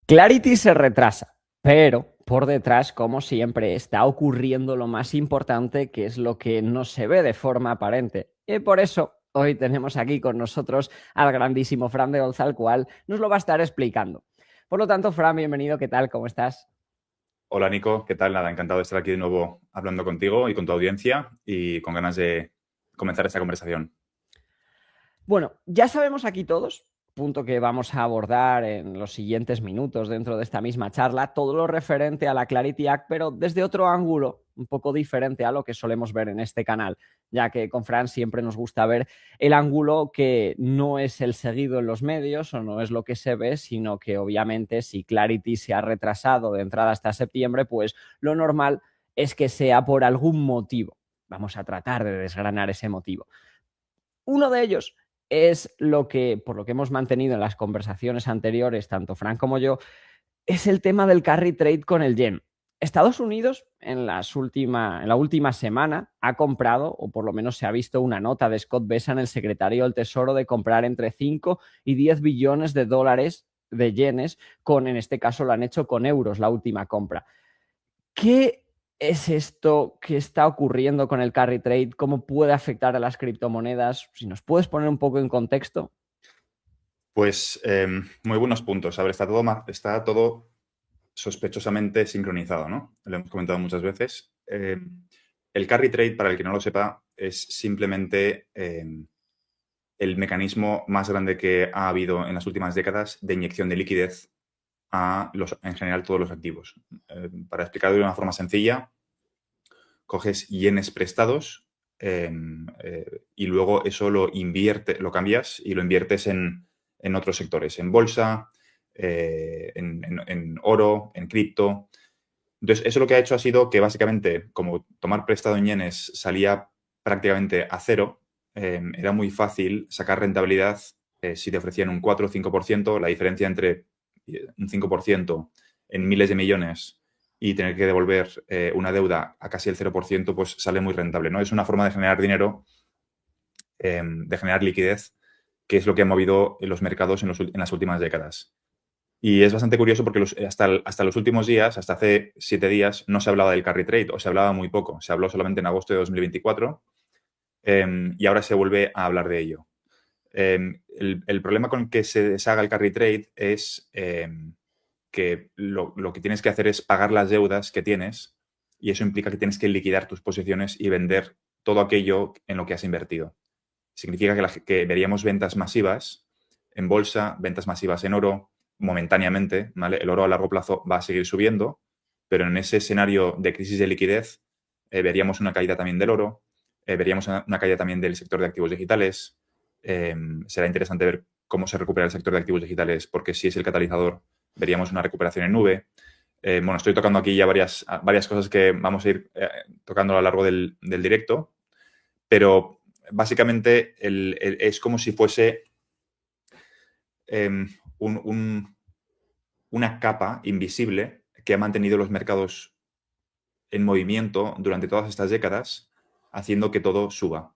Clarity se retrasa, pero por detrás, como siempre, está ocurriendo lo más importante, que es lo que no se ve de forma aparente. Y por eso hoy tenemos aquí con nosotros al grandísimo Fran de Olza, al cual nos lo va a estar explicando. Por lo tanto, Fran, bienvenido, ¿qué tal? ¿Cómo estás? Hola Nico, ¿qué tal? Nada, encantado de estar aquí de nuevo hablando contigo y con tu audiencia y con ganas de comenzar esta conversación. Bueno, ya sabemos aquí todos, punto que vamos a abordar en los siguientes minutos dentro de esta misma charla, todo lo referente a la Clarity Act, pero desde otro ángulo un poco diferente a lo que solemos ver en este canal, ya que con Fran siempre nos gusta ver el ángulo que no es el seguido en los medios o no es lo que se ve, sino que obviamente si Clarity se ha retrasado de entrada hasta septiembre, pues lo normal es que sea por algún motivo. Vamos a tratar de desgranar ese motivo. Uno de ellos es lo que, por lo que hemos mantenido en las conversaciones anteriores, tanto Frank como yo, es el tema del carry trade con el yen. Estados Unidos en la última semana ha comprado, o por lo menos se ha visto una nota de Scott Bessent, el secretario del Tesoro, de comprar entre 5 y 10 billones de dólares de yenes, en este caso lo han hecho con euros, la última compra. ¿Qué es esto que está ocurriendo con el carry trade? ¿Cómo puede afectar a las criptomonedas? Si nos puedes poner un poco en contexto. Pues muy buenos puntos. A ver, está todo sospechosamente sincronizado, ¿no? Lo hemos comentado muchas veces. El carry trade, para el que no lo sepa, es simplemente el mecanismo más grande que ha habido en las últimas décadas de inyección de liquidez en general, todos los activos. Para explicarlo de una forma sencilla, coges yenes prestados y luego eso lo cambias y lo inviertes en otros sectores, en bolsa, en oro, en cripto. Entonces, eso lo que ha hecho ha sido que básicamente, como tomar prestado en yenes salía prácticamente a cero, era muy fácil sacar rentabilidad si te ofrecían un 4 o 5%, la diferencia entre un 5% en miles de millones y tener que devolver una deuda a casi el 0%, pues sale muy rentable, ¿no? Es una forma de generar dinero, de generar liquidez, que es lo que ha movido los mercados en las últimas décadas. Y es bastante curioso porque hasta los últimos días, hasta hace 7 días, no se hablaba del carry trade o se hablaba muy poco. Se habló solamente en agosto de 2024 y ahora se vuelve a hablar de ello. El problema con que se deshaga el carry trade es que lo que tienes que hacer es pagar las deudas que tienes y eso implica que tienes que liquidar tus posiciones y vender todo aquello en lo que has invertido. Significa que veríamos ventas masivas en bolsa, ventas masivas en oro, momentáneamente, ¿vale? El oro a largo plazo va a seguir subiendo, pero en ese escenario de crisis de liquidez veríamos una caída también del oro, veríamos una caída también del sector de activos digitales. Será interesante ver cómo se recupera el sector de activos digitales, porque si es el catalizador, veríamos una recuperación en nube. Bueno, estoy tocando aquí ya varias cosas que vamos a ir tocando a lo largo del directo, pero básicamente es como si fuese un, un, una capa invisible que ha mantenido los mercados en movimiento durante todas estas décadas, haciendo que todo suba.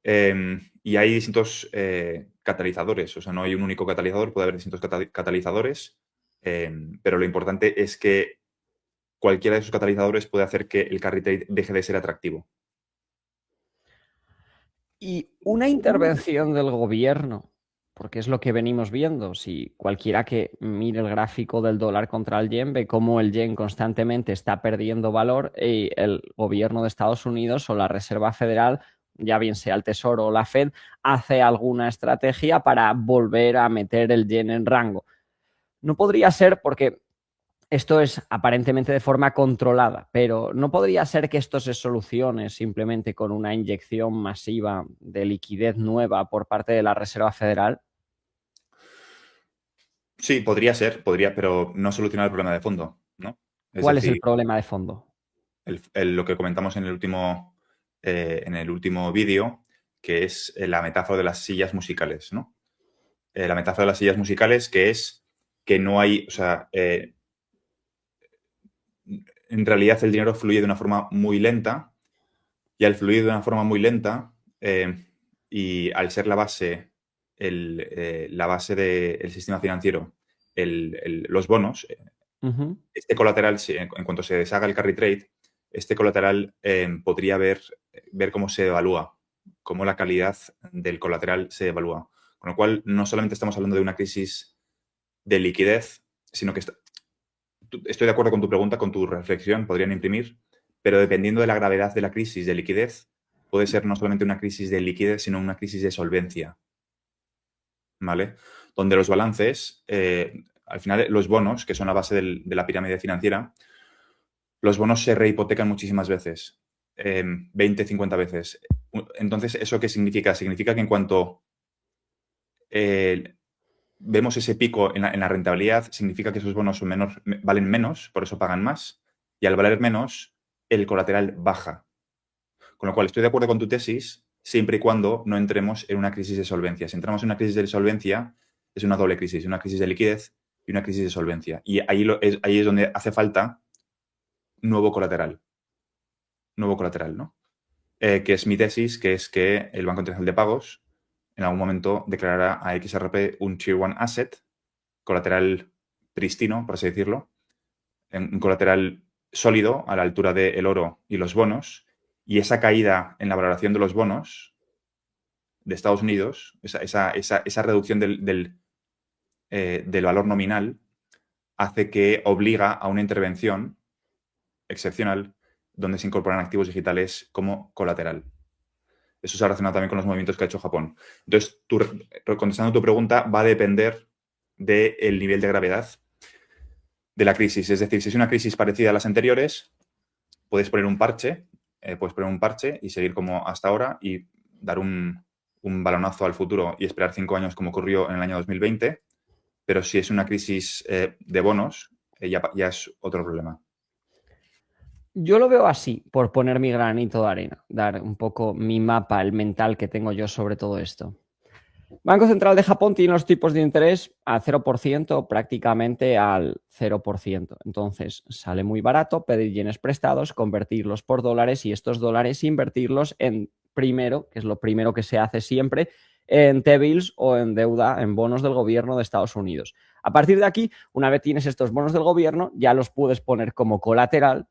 Y hay distintos catalizadores, o sea, no hay un único catalizador, puede haber distintos catalizadores, pero lo importante es que cualquiera de esos catalizadores puede hacer que el carry trade deje de ser atractivo. Y una intervención del gobierno, porque es lo que venimos viendo. Si cualquiera que mire el gráfico del dólar contra el yen ve cómo el yen constantemente está perdiendo valor y el gobierno de Estados Unidos o la Reserva Federal, ya bien sea el Tesoro o la Fed, hace alguna estrategia para volver a meter el yen en rango. No podría ser porque esto es aparentemente de forma controlada, pero ¿no podría ser que esto se solucione simplemente con una inyección masiva de liquidez nueva por parte de la Reserva Federal? Sí, podría ser, podría, pero no solucionar el problema de fondo, ¿no? Es ¿Cuál es el decir, problema de fondo? lo que comentamos en el último vídeo, que es la metáfora de las sillas musicales, ¿no? La metáfora de las sillas musicales, que es que no hay, o sea, en realidad el dinero fluye de una forma muy lenta y al fluir de una forma muy lenta y al ser la base del sistema financiero los bonos, este colateral, en cuanto se deshaga el carry trade, este colateral podría ver cómo se evalúa, cómo la calidad del colateral se evalúa. Con lo cual, no solamente estamos hablando de una crisis de liquidez, sino que estoy de acuerdo con tu pregunta, con tu reflexión, podrían imprimir, pero dependiendo de la gravedad de la crisis de liquidez, puede ser no solamente una crisis de liquidez, sino una crisis de solvencia. ¿Vale? Donde los balances, al final, los bonos, que son la base de la pirámide financiera, los bonos se rehipotecan muchísimas veces, 20, 50 veces. Entonces, ¿eso qué significa? Significa que en cuanto vemos ese pico en la rentabilidad, significa que esos bonos valen menos, por eso pagan más, y al valer menos, el colateral baja. Con lo cual, estoy de acuerdo con tu tesis, siempre y cuando no entremos en una crisis de solvencia. Si entramos en una crisis de solvencia, es una doble crisis, una crisis de liquidez y una crisis de solvencia. Y ahí es donde hace falta nuevo colateral, ¿no? Que es mi tesis, que es que el Banco Internacional de Pagos en algún momento declarará a XRP un Tier 1 Asset, colateral pristino, por así decirlo, un colateral sólido a la altura del oro y los bonos, y esa caída en la valoración de los bonos de Estados Unidos, esa reducción del valor nominal, hace que obliga a una intervención excepcional donde se incorporan activos digitales como colateral. Eso se ha relacionado también con los movimientos que ha hecho Japón. Entonces, contestando tu pregunta, va a depender del nivel de gravedad de la crisis. Es decir, si es una crisis parecida a las anteriores, puedes poner un parche y seguir como hasta ahora y dar un balonazo al futuro y esperar 5 años como ocurrió en el año 2020. Pero si es una crisis de bonos, ya es otro problema. Yo lo veo así, por poner mi granito de arena, dar un poco mi mapa, el mental que tengo yo sobre todo esto. Banco Central de Japón tiene los tipos de interés al 0%, prácticamente al 0%. Entonces, sale muy barato pedir yenes prestados, convertirlos por dólares y estos dólares invertirlos en primero, que es lo primero que se hace siempre, en T-bills o en deuda, en bonos del gobierno de Estados Unidos. A partir de aquí, una vez tienes estos bonos del gobierno, ya los puedes poner como colateral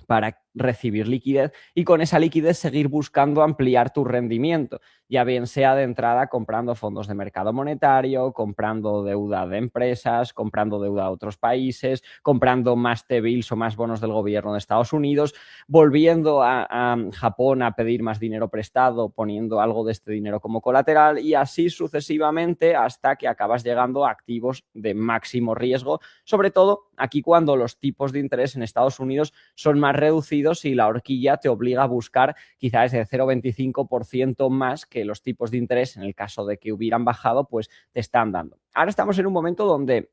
para recibir liquidez y con esa liquidez seguir buscando ampliar tu rendimiento, ya bien sea de entrada comprando fondos de mercado monetario, comprando deuda de empresas, comprando deuda de otros países, comprando más T-bills o más bonos del gobierno de Estados Unidos, volviendo a Japón a pedir más dinero prestado, poniendo algo de este dinero como colateral y así sucesivamente hasta que acabas llegando a activos de máximo riesgo, sobre todo aquí cuando los tipos de interés en Estados Unidos son más reducidos y la horquilla te obliga a buscar quizás ese 0,25% más que los tipos de interés, en el caso de que hubieran bajado, pues te están dando. Ahora estamos en un momento donde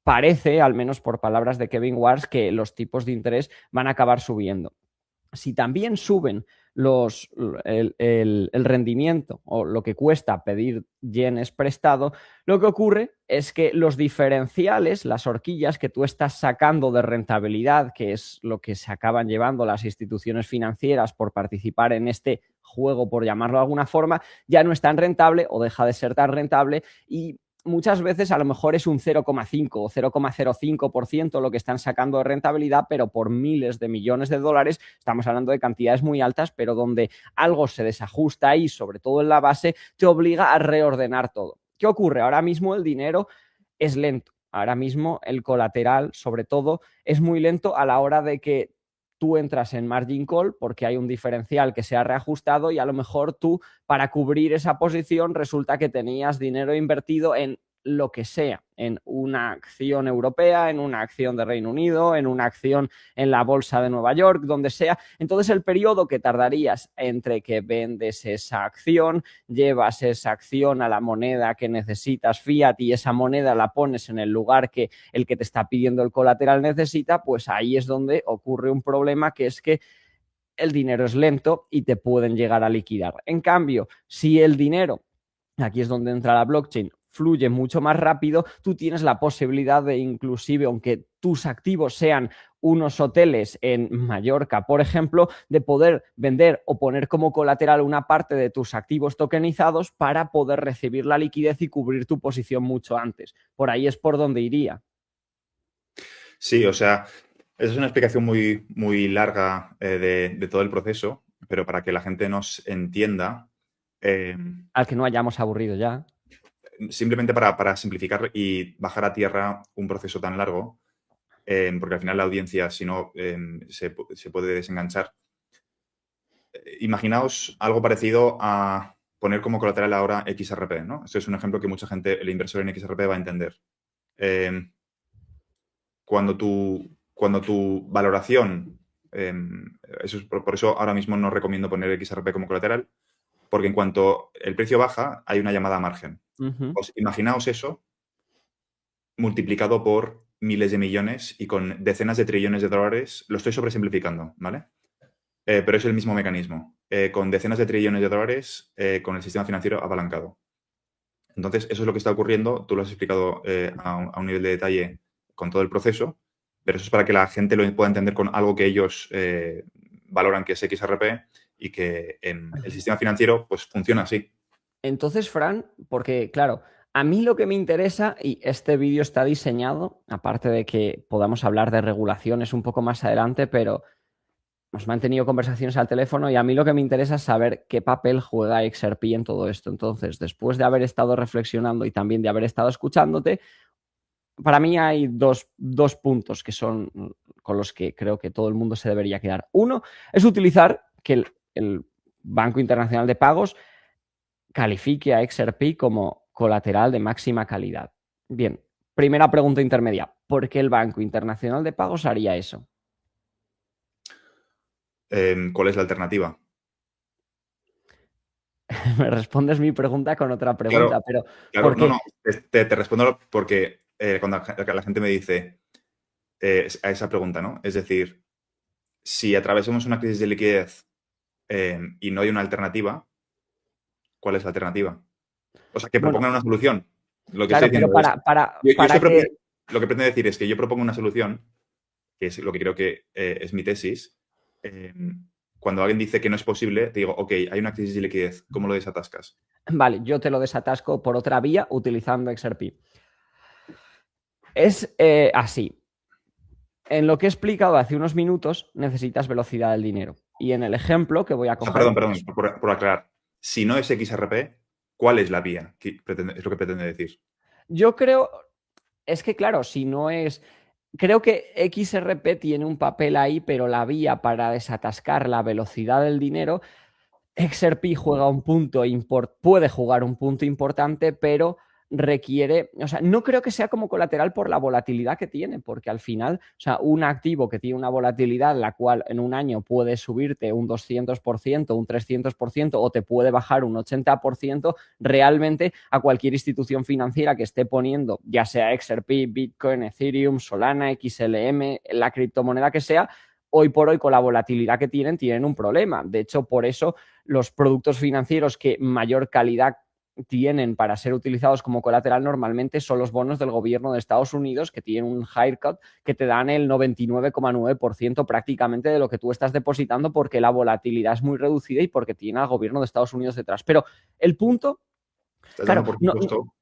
parece, al menos por palabras de Kevin Warsh, que los tipos de interés van a acabar subiendo. Si también suben el rendimiento o lo que cuesta pedir yenes prestado, lo que ocurre es que los diferenciales, las horquillas que tú estás sacando de rentabilidad, que es lo que se acaban llevando las instituciones financieras por participar en este juego, por llamarlo de alguna forma, ya no es tan rentable o deja de ser tan rentable y muchas veces a lo mejor es un 0,5 o 0,05% lo que están sacando de rentabilidad, pero por miles de millones de dólares, estamos hablando de cantidades muy altas, pero donde algo se desajusta ahí, sobre todo en la base, te obliga a reordenar todo. ¿Qué ocurre? Ahora mismo el dinero es lento. Ahora mismo el colateral, sobre todo, es muy lento a la hora de que tú entras en margin call porque hay un diferencial que se ha reajustado y a lo mejor tú para cubrir esa posición resulta que tenías dinero invertido en lo que sea, en una acción europea, en una acción de Reino Unido, en una acción en la bolsa de Nueva York, donde sea. Entonces el periodo que tardarías entre que vendes esa acción, llevas esa acción a la moneda que necesitas fiat y esa moneda la pones en el lugar que el que te está pidiendo el colateral necesita, pues ahí es donde ocurre un problema que es que el dinero es lento y te pueden llegar a liquidar. En cambio, si el dinero, aquí es donde entra la blockchain, fluye mucho más rápido, tú tienes la posibilidad de, inclusive, aunque tus activos sean unos hoteles en Mallorca, por ejemplo, de poder vender o poner como colateral una parte de tus activos tokenizados para poder recibir la liquidez y cubrir tu posición mucho antes. Por ahí es por donde iría. Sí, o sea, esa es una explicación muy, muy larga de todo el proceso, pero para que la gente nos entienda, Al que no hayamos aburrido ya. simplemente para simplificar y bajar a tierra un proceso tan largo, porque al final la audiencia, si no, se puede desenganchar. Imaginaos algo parecido a poner como colateral ahora XRP, ¿no? Este es un ejemplo que mucha gente, el inversor en XRP, va a entender. Cuando tu valoración, eso es por eso ahora mismo no recomiendo poner XRP como colateral, porque en cuanto el precio baja, hay una llamada a margen. Pues imaginaos eso multiplicado por miles de millones y con decenas de trillones de dólares. Lo estoy sobresimplificando, ¿vale? Pero es el mismo mecanismo, con decenas de trillones de dólares con el sistema financiero apalancado. Entonces, eso es lo que está ocurriendo. Tú lo has explicado a un nivel de detalle con todo el proceso, pero eso es para que la gente lo pueda entender con algo que ellos valoran que es XRP y que en el sistema financiero pues funciona así. Entonces, Fran, porque claro, a mí lo que me interesa, y este vídeo está diseñado, aparte de que podamos hablar de regulaciones un poco más adelante, pero hemos mantenido conversaciones al teléfono y a mí lo que me interesa es saber qué papel juega XRP en todo esto. Entonces, después de haber estado reflexionando y también de haber estado escuchándote, para mí hay dos puntos que son con los que creo que todo el mundo se debería quedar. Uno es utilizar que el Banco Internacional de Pagos califique a XRP como colateral de máxima calidad. Bien, primera pregunta intermedia. ¿Por qué el Banco Internacional de Pagos haría eso? ¿Cuál es la alternativa? Me respondes mi pregunta con otra pregunta, Claro, pero claro, ¿por no, qué? no, te respondo porque cuando la gente me dice a esa pregunta, ¿no? Es decir, si atravesamos una crisis de liquidez y no hay una alternativa, ¿cuál es la alternativa? O sea, que Bueno, propongan una solución. Lo que estoy claro, pero diciendo es, para que... lo que pretendo decir es que yo propongo una solución, que es lo que creo que es mi tesis. Cuando alguien dice que no es posible, te digo, ok, hay una crisis de liquidez, ¿cómo lo desatascas? Vale, yo te lo desatasco por otra vía utilizando XRP. Es así. En lo que he explicado hace unos minutos, necesitas velocidad del dinero. Y en el ejemplo que voy a O sea, coger... perdón, por aclarar. Si no es XRP, ¿cuál es la vía? Es lo que pretende decir. Yo creo... Es que, claro, si no es... Creo que XRP tiene un papel ahí, pero la vía para desatascar la velocidad del dinero, XRP juega un punto puede jugar un punto importante, pero requiere, o sea, no creo que sea como colateral por la volatilidad que tiene, porque al final, o sea, un activo que tiene una volatilidad la cual en un año puede subirte un 200%, un 300% o te puede bajar un 80%, realmente a cualquier institución financiera que esté poniendo, ya sea XRP, Bitcoin, Ethereum, Solana, XLM, la criptomoneda que sea, hoy por hoy con la volatilidad que tienen un problema. De hecho, por eso los productos financieros que mayor calidad tienen para ser utilizados como colateral normalmente son los bonos del gobierno de Estados Unidos, que tienen un haircut que te dan el 99,9% prácticamente de lo que tú estás depositando, porque la volatilidad es muy reducida y porque tiene al gobierno de Estados Unidos detrás. Pero el punto, Estás claro, dando por no, supuesto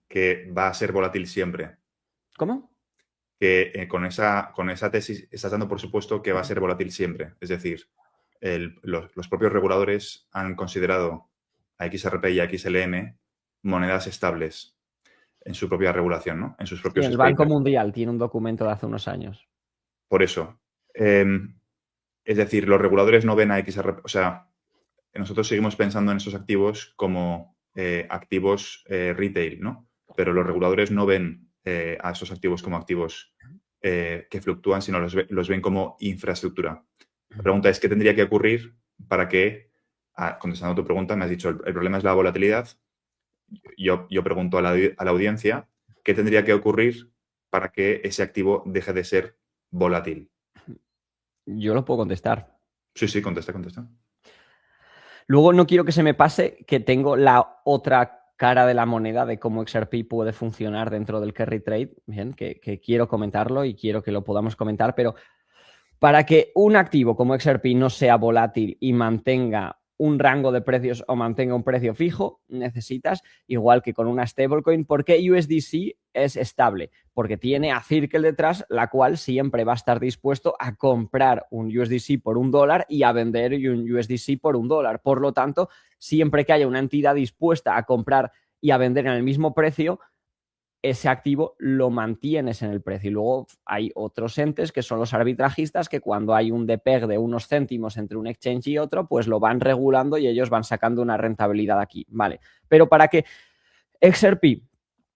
que va a ser volátil siempre. ¿cómo? Que con esa tesis estás dando por supuesto que va a ser volátil siempre. Es decir, los propios reguladores han considerado a XRP y a XLM monedas estables en su propia regulación, ¿no? En sus Sí, propios el Banco statements. Mundial tiene un documento de hace unos años. Por eso. Es decir, los reguladores no ven a XRP, o sea, nosotros seguimos pensando en esos activos como activos retail, ¿no? Pero los reguladores no ven a esos activos como activos que fluctúan, sino los ven como infraestructura. La pregunta es, ¿qué tendría que ocurrir para que, contestando a tu pregunta, me has dicho, el problema es la volatilidad? Yo pregunto a la audiencia, ¿qué tendría que ocurrir para que ese activo deje de ser volátil? Yo lo puedo contestar. Sí, sí, contesta, contesta. Luego no quiero que se me pase que tengo la otra cara de la moneda de cómo XRP puede funcionar dentro del carry trade, bien, que quiero comentarlo y quiero que lo podamos comentar, pero para que un activo como XRP no sea volátil y mantenga un rango de precios o mantenga un precio fijo, necesitas, igual que con una stablecoin, ¿por qué USDC es estable? Porque tiene a Circle detrás, la cual siempre va a estar dispuesto a comprar un USDC por $1 y a vender un USDC por $1. Por lo tanto, siempre que haya una entidad dispuesta a comprar y a vender en el mismo precio, ese activo lo mantienes en el precio. Y luego hay otros entes que son los arbitrajistas que cuando hay un depeg de unos céntimos entre un exchange y otro, pues lo van regulando y ellos van sacando una rentabilidad aquí. Vale, pero para que XRP,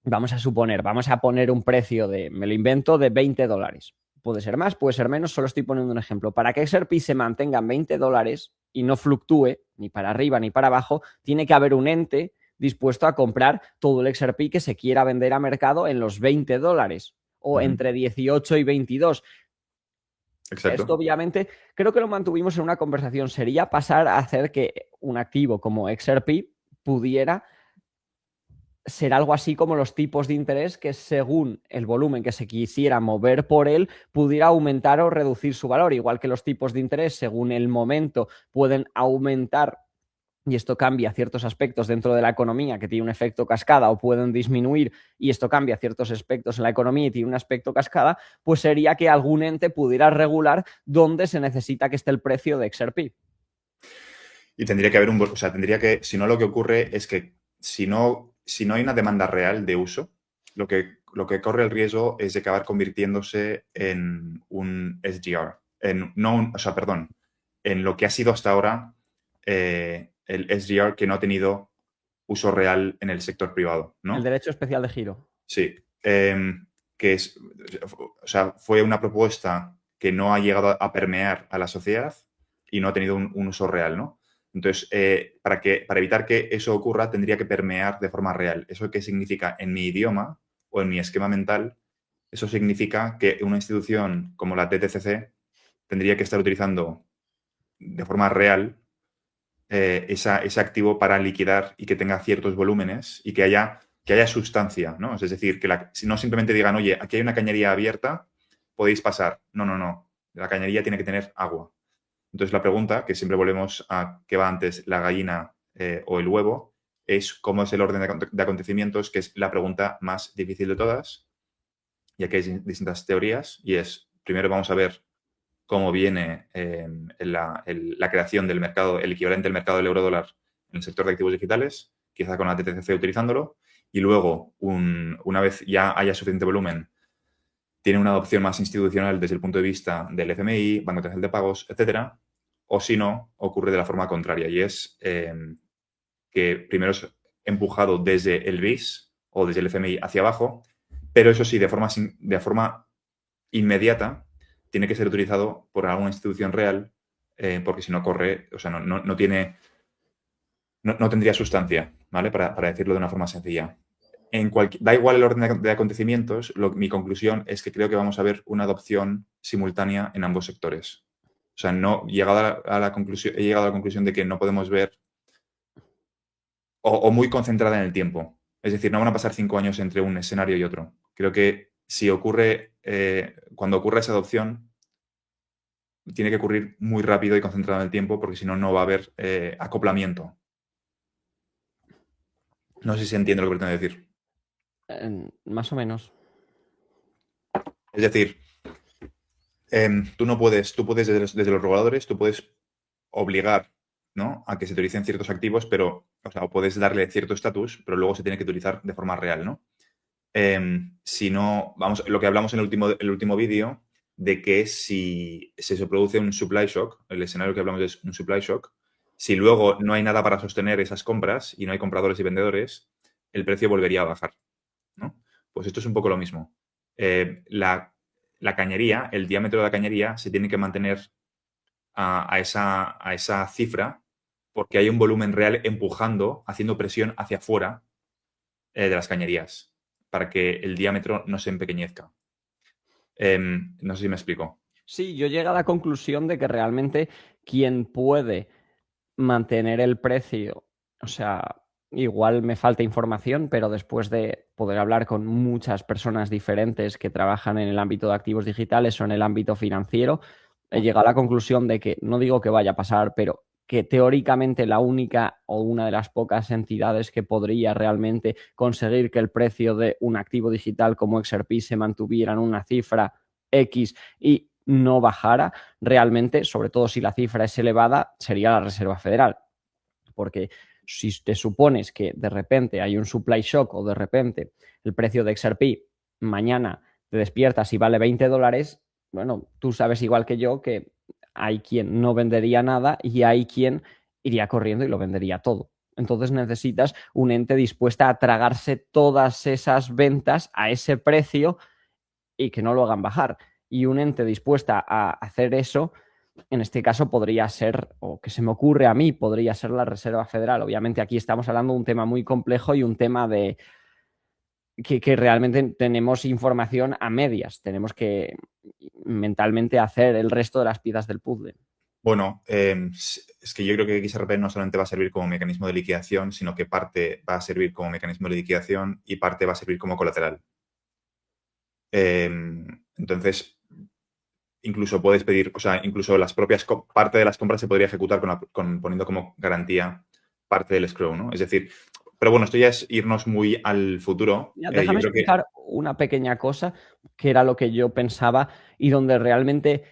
vamos a poner un precio de, me lo invento, de $20. Puede ser más, puede ser menos, solo estoy poniendo un ejemplo. Para que XRP se mantenga en $20 y no fluctúe ni para arriba ni para abajo, tiene que haber un ente dispuesto a comprar todo el XRP que se quiera vender a mercado en los $20 o entre 18 y 22. Exacto. Esto obviamente creo que lo mantuvimos en una conversación. Sería pasar a hacer que un activo como XRP pudiera ser algo así como los tipos de interés que según el volumen que se quisiera mover por él pudiera aumentar o reducir su valor, igual que los tipos de interés según el momento pueden aumentar y esto cambia ciertos aspectos dentro de la economía que tiene un efecto cascada o pueden disminuir y esto cambia ciertos aspectos en la economía y tiene un aspecto cascada, pues sería que algún ente pudiera regular dónde se necesita que esté el precio de XRP. Y tendría que haber tendría que, si no, lo que ocurre es que si no hay una demanda real de uso, lo que corre el riesgo es de acabar convirtiéndose en un SGR, en lo que ha sido hasta ahora el SGR que no ha tenido uso real en el sector privado, ¿no? El derecho especial de giro. Sí. Fue una propuesta que no ha llegado a permear a la sociedad y no ha tenido un uso real, ¿no? Entonces, para evitar que eso ocurra, tendría que permear de forma real. ¿Eso qué significa? En mi idioma o en mi esquema mental, eso significa que una institución como la TTCC tendría que estar utilizando de forma real ese activo para liquidar y que tenga ciertos volúmenes y que haya sustancia, ¿no? Es decir, que si no simplemente digan, oye, aquí hay una cañería abierta, podéis pasar. No. La cañería tiene que tener agua. Entonces, la pregunta, que siempre volvemos a qué va antes, la gallina o el huevo, es cómo es el orden de acontecimientos, que es la pregunta más difícil de todas. Y aquí hay distintas teorías y es, primero vamos a ver cómo viene la creación del mercado, el equivalente al mercado del eurodólar en el sector de activos digitales, quizá con la TTC utilizándolo, y luego, una vez ya haya suficiente volumen, tiene una adopción más institucional desde el punto de vista del FMI, Banco Central de Pagos, etcétera, o si no, ocurre de la forma contraria, y es que primero es empujado desde el BIS o desde el FMI hacia abajo, pero eso sí, de forma inmediata, tiene que ser utilizado por alguna institución real, porque si no corre, o sea, no tendría sustancia, ¿vale? Para decirlo de una forma sencilla. Da igual el orden de acontecimientos, mi conclusión es que creo que vamos a ver una adopción simultánea en ambos sectores. O sea, he llegado a la conclusión de que no podemos ver o muy concentrada en el tiempo. Es decir, no van a pasar 5 años entre un escenario y otro. Creo que si cuando ocurra esa adopción, tiene que ocurrir muy rápido y concentrado en el tiempo, porque si no, no va a haber acoplamiento. No sé si se entiende lo que pretendo decir. Más o menos. Es decir, tú puedes desde los reguladores, tú puedes obligar, ¿no?, a que se utilicen ciertos activos, pero, o puedes darle cierto estatus, pero luego se tiene que utilizar de forma real, ¿no? Si no, lo que hablamos en el último vídeo, de que si se produce un supply shock, el escenario que hablamos es un supply shock, si luego no hay nada para sostener esas compras y no hay compradores y vendedores, el precio volvería a bajar, ¿no? Pues esto es un poco lo mismo. La cañería, el diámetro de la cañería se tiene que mantener a esa cifra porque hay un volumen real empujando, haciendo presión hacia afuera de las cañerías para que el diámetro no se empequeñezca. No sé si me explico. Sí, yo llego a la conclusión de que realmente quien puede mantener el precio, o sea, igual me falta información, pero después de poder hablar con muchas personas diferentes que trabajan en el ámbito de activos digitales o en el ámbito financiero, he llegado a la conclusión de que, no digo que vaya a pasar, pero que teóricamente la única o una de las pocas entidades que podría realmente conseguir que el precio de un activo digital como XRP se mantuviera en una cifra X y no bajara realmente, sobre todo si la cifra es elevada, sería la Reserva Federal. Porque si te supones que de repente hay un supply shock o de repente el precio de XRP mañana te despiertas y vale $20, bueno, tú sabes igual que yo que hay quien no vendería nada y hay quien iría corriendo y lo vendería todo. Entonces necesitas un ente dispuesta a tragarse todas esas ventas a ese precio y que no lo hagan bajar. Y un ente dispuesta a hacer eso, en este caso podría ser, o que se me ocurre a mí, podría ser la Reserva Federal. Obviamente aquí estamos hablando de un tema muy complejo y un tema de que realmente tenemos información a medias. Tenemos que mentalmente hacer el resto de las piezas del puzzle. Bueno, es que yo creo que XRP no solamente va a servir como mecanismo de liquidación, sino que parte va a servir como mecanismo de liquidación y parte va a servir como colateral. Entonces, incluso puedes pedir, o sea, incluso parte de las compras se podría ejecutar poniendo como garantía parte del escrow, ¿no? Es decir, pero bueno, esto ya es irnos muy al futuro. Déjame Yo creo que explicar una pequeña cosa que era lo que yo pensaba y donde realmente,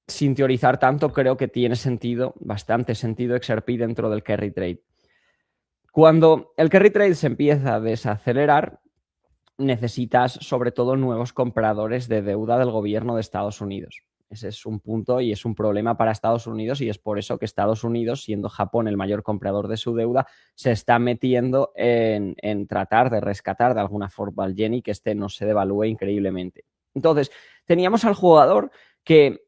sin teorizar tanto, creo que tiene sentido, bastante sentido, XRP dentro del carry trade. Cuando el carry trade se empieza a desacelerar, necesitas sobre todo nuevos compradores de deuda del gobierno de Estados Unidos. Ese es un punto y es un problema para Estados Unidos y es por eso que Estados Unidos, siendo Japón el mayor comprador de su deuda, se está metiendo en tratar de rescatar de alguna forma al yen y que este no se devalúe increíblemente. Entonces, teníamos al jugador que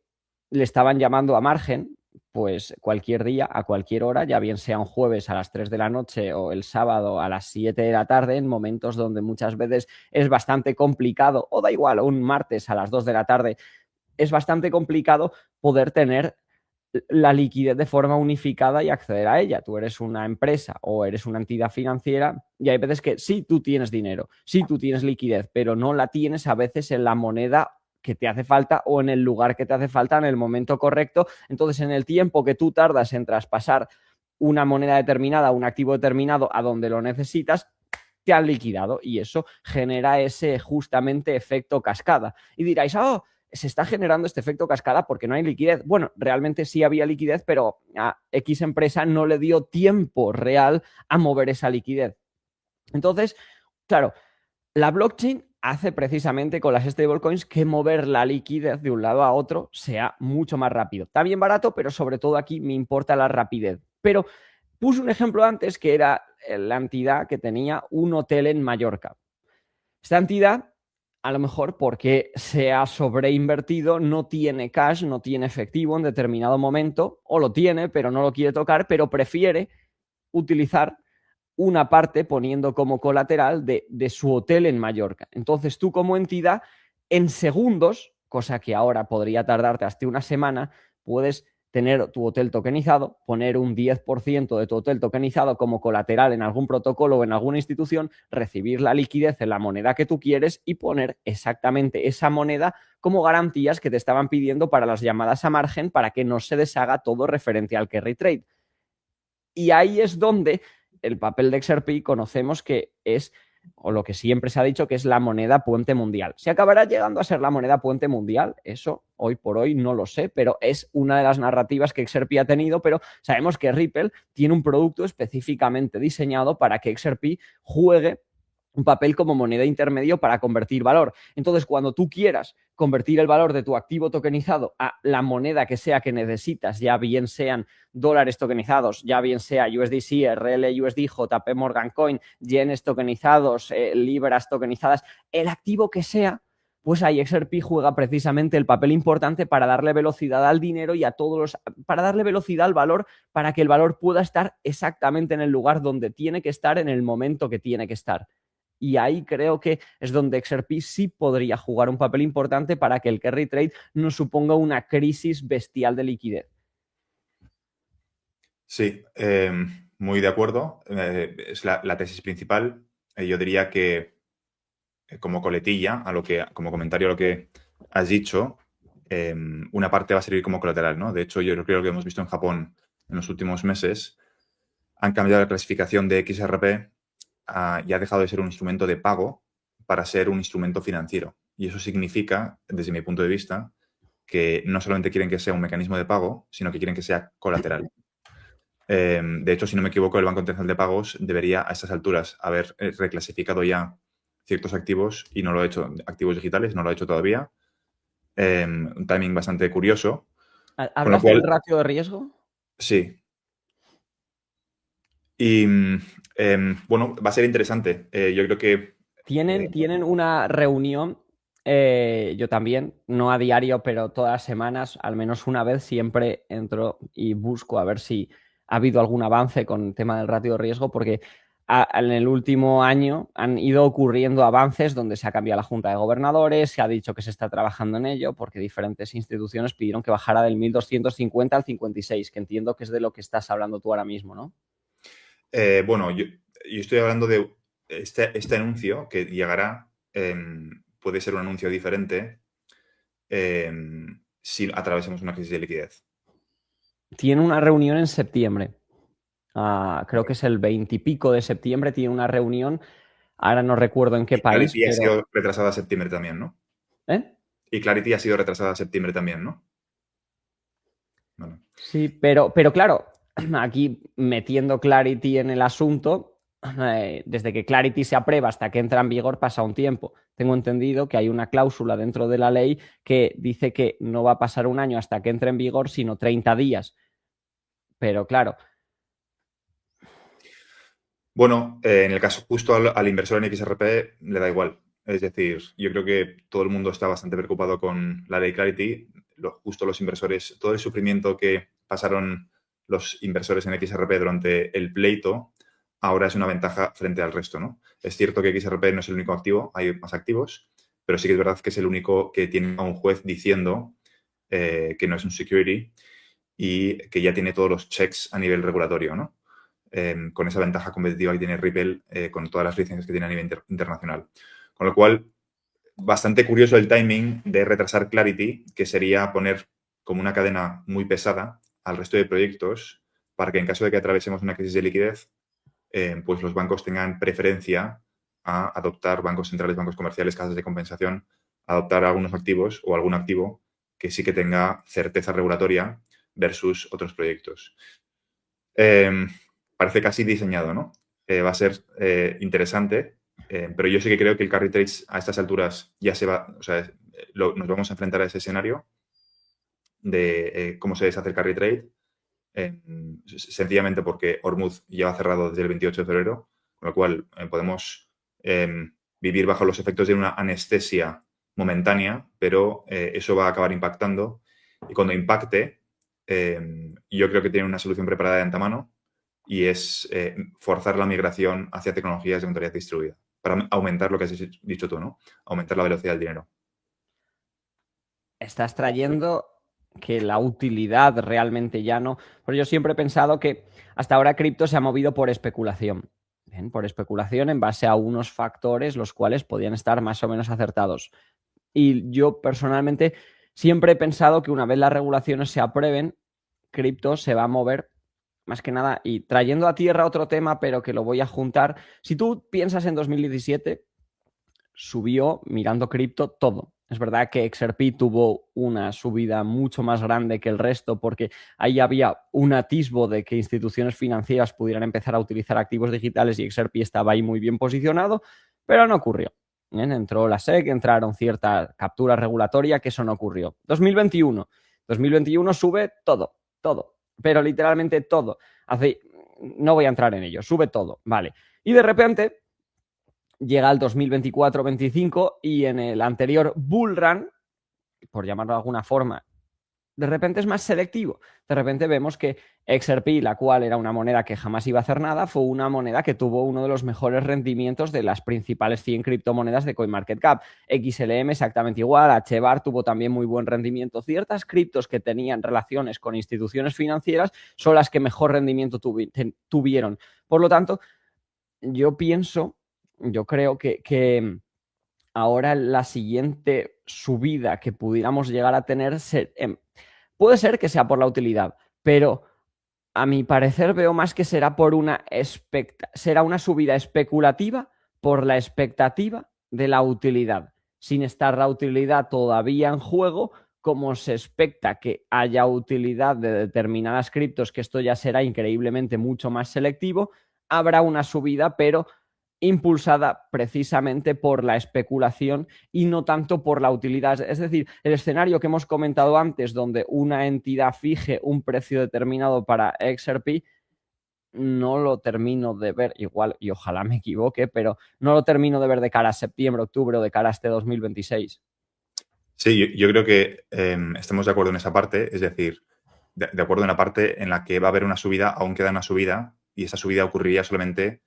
le estaban llamando a margen, pues cualquier día, a cualquier hora, ya bien sea un jueves a las 3 de la noche o el sábado a las 7 de la tarde, en momentos donde muchas veces es bastante complicado, o da igual, un martes a las 2 de la tarde, es bastante complicado poder tener la liquidez de forma unificada y acceder a ella. Tú eres una empresa o eres una entidad financiera y hay veces que sí tú tienes dinero, sí tú tienes liquidez, pero no la tienes a veces en la moneda que te hace falta o en el lugar que te hace falta en el momento correcto. Entonces, en el tiempo que tú tardas en traspasar una moneda determinada, un activo determinado a donde lo necesitas, te han liquidado y eso genera ese justamente efecto cascada. Y diráis, oh, se está generando este efecto cascada porque no hay liquidez. Bueno, realmente sí había liquidez, pero a X empresa no le dio tiempo real a mover esa liquidez. Entonces, claro, la blockchain hace precisamente con las stablecoins que mover la liquidez de un lado a otro sea mucho más rápido. También barato, pero sobre todo aquí me importa la rapidez. Pero puse un ejemplo antes que era la entidad que tenía un hotel en Mallorca. Esta entidad, a lo mejor porque se ha sobreinvertido, no tiene cash, no tiene efectivo en determinado momento, o lo tiene, pero no lo quiere tocar, pero prefiere utilizar una parte poniendo como colateral de su hotel en Mallorca. Entonces tú como entidad, en segundos, cosa que ahora podría tardarte hasta una semana, puedes tener tu hotel tokenizado, poner un 10% de tu hotel tokenizado como colateral en algún protocolo o en alguna institución, recibir la liquidez en la moneda que tú quieres y poner exactamente esa moneda como garantías que te estaban pidiendo para las llamadas a margen para que no se deshaga todo referente al carry trade. Y ahí es donde el papel de XRP conocemos que es, o lo que siempre se ha dicho, que es la moneda puente mundial. ¿Se acabará llegando a ser la moneda puente mundial? Eso hoy por hoy no lo sé, pero es una de las narrativas que XRP ha tenido, pero sabemos que Ripple tiene un producto específicamente diseñado para que XRP juegue un papel como moneda intermedio para convertir valor. Entonces, cuando tú quieras convertir el valor de tu activo tokenizado a la moneda que sea que necesitas, ya bien sean dólares tokenizados, ya bien sea USDC, RL, USD, JP Morgan Coin, yenes tokenizados, libras tokenizadas, el activo que sea, pues ahí XRP juega precisamente el papel importante para darle velocidad al dinero y a todos los, para darle velocidad al valor, para que el valor pueda estar exactamente en el lugar donde tiene que estar en el momento que tiene que estar. Y ahí creo que es donde XRP sí podría jugar un papel importante para que el carry trade no suponga una crisis bestial de liquidez. Sí, muy de acuerdo. Es la tesis principal. Yo diría que como coletilla, como comentario a lo que has dicho, una parte va a servir como colateral, ¿no? De hecho, yo creo que hemos visto en Japón en los últimos meses, han cambiado la clasificación de XRP y ha dejado de ser un instrumento de pago para ser un instrumento financiero. Y eso significa, desde mi punto de vista, que no solamente quieren que sea un mecanismo de pago, sino que quieren que sea colateral. De hecho, si no me equivoco, el Banco Internacional de Pagos debería a estas alturas haber reclasificado ya ciertos activos y no lo ha hecho, activos digitales, no lo ha hecho todavía. Un timing bastante curioso. Con lo ¿Hablas del cual, ratio de riesgo? sí. Y bueno, va a ser interesante. Yo creo que Tienen una reunión, yo también, no a diario, pero todas las semanas, al menos una vez, siempre entro y busco a ver si ha habido algún avance con el tema del ratio de riesgo, porque en el último año han ido ocurriendo avances donde se ha cambiado la Junta de Gobernadores, se ha dicho que se está trabajando en ello, porque diferentes instituciones pidieron que bajara del 1.250 al 56, que entiendo que es de lo que estás hablando tú ahora mismo, ¿no? bueno, yo estoy hablando de este anuncio que llegará, puede ser un anuncio diferente si atravesamos una crisis de liquidez. Tiene una reunión en septiembre. Creo que es el 20 y pico de septiembre, tiene una reunión. Ahora no recuerdo en qué Y país, Clarity ha pero. sido retrasada a septiembre también, ¿no? ¿Eh? Y Clarity ha sido retrasada a septiembre también, ¿no? Bueno. Sí, pero claro, aquí metiendo Clarity en el asunto, desde que Clarity se aprueba hasta que entra en vigor pasa un tiempo. Tengo entendido que hay una cláusula dentro de la ley que dice que no va a pasar un año hasta que entre en vigor, sino 30 días. Pero claro. Bueno, en el caso justo al inversor en XRP le da igual. Es decir, yo creo que todo el mundo está bastante preocupado con la ley Clarity. Justo los inversores, todo el sufrimiento que pasaron los inversores en XRP durante el pleito, ahora es una ventaja frente al resto, ¿no? Es cierto que XRP no es el único activo, hay más activos, pero sí que es verdad que es el único que tiene a un juez diciendo que no es un security y que ya tiene todos los checks a nivel regulatorio, ¿no? Con esa ventaja competitiva que tiene Ripple con todas las licencias que tiene a nivel internacional. Con lo cual, bastante curioso el timing de retrasar Clarity, que sería poner como una cadena muy pesada al resto de proyectos para que en caso de que atravesemos una crisis de liquidez, pues los bancos tengan preferencia a adoptar, bancos centrales, bancos comerciales, casas de compensación, adoptar algunos activos o algún activo que sí que tenga certeza regulatoria versus otros proyectos. Parece casi diseñado, ¿no? Va a ser interesante, pero yo sí que creo que el carry trade a estas alturas ya se va, o sea, nos vamos a enfrentar a ese escenario de cómo se deshace el carry trade, sencillamente porque Hormuz lleva cerrado desde el 28 de febrero, con lo cual podemos vivir bajo los efectos de una anestesia momentánea, pero eso va a acabar impactando y cuando impacte, yo creo que tiene una solución preparada de antemano y es forzar la migración hacia tecnologías de contabilidad distribuida para aumentar lo que has dicho tú, ¿no? Aumentar la velocidad del dinero. Estás trayendo que la utilidad realmente ya no. Pero yo siempre he pensado que hasta ahora cripto se ha movido por especulación. Bien, por especulación en base a unos factores los cuales podían estar más o menos acertados. Y yo personalmente siempre he pensado que una vez las regulaciones se aprueben, cripto se va a mover más que nada. Y trayendo a tierra otro tema, pero que lo voy a juntar. Si tú piensas en 2017, subió mirando cripto todo. Es verdad que XRP tuvo una subida mucho más grande que el resto porque ahí había un atisbo de que instituciones financieras pudieran empezar a utilizar activos digitales y XRP estaba ahí muy bien posicionado, pero no ocurrió. Bien, entró la SEC, entraron cierta captura regulatoria, que eso no ocurrió. 2021. 2021 sube todo, todo, pero literalmente todo. No voy a entrar en ello, sube todo, vale. Y de repente llega al 2024-25 y en el anterior bull run, por llamarlo de alguna forma, de repente es más selectivo. De repente vemos que XRP, la cual era una moneda que jamás iba a hacer nada, fue una moneda que tuvo uno de los mejores rendimientos de las principales 100 criptomonedas de CoinMarketCap. XLM exactamente igual, HBAR tuvo también muy buen rendimiento. Ciertas criptos que tenían relaciones con instituciones financieras son las que mejor rendimiento tuvieron. Por lo tanto, yo creo que ahora la siguiente subida que pudiéramos llegar a tener puede ser que sea por la utilidad, pero a mi parecer veo más que será será una subida especulativa por la expectativa de la utilidad, sin estar la utilidad todavía en juego. Como se expecta que haya utilidad de determinadas criptos, que esto ya será increíblemente mucho más selectivo, habrá una subida, pero impulsada precisamente por la especulación y no tanto por la utilidad. Es decir, el escenario que hemos comentado antes, donde una entidad fije un precio determinado para XRP, no lo termino de ver, igual, y ojalá me equivoque, pero no lo termino de ver de cara a septiembre, octubre o de cara a este 2026. Sí, yo creo que estamos de acuerdo en esa parte, es decir, de acuerdo en la parte en la que va a haber una subida, aún queda una subida, y esa subida ocurriría solamente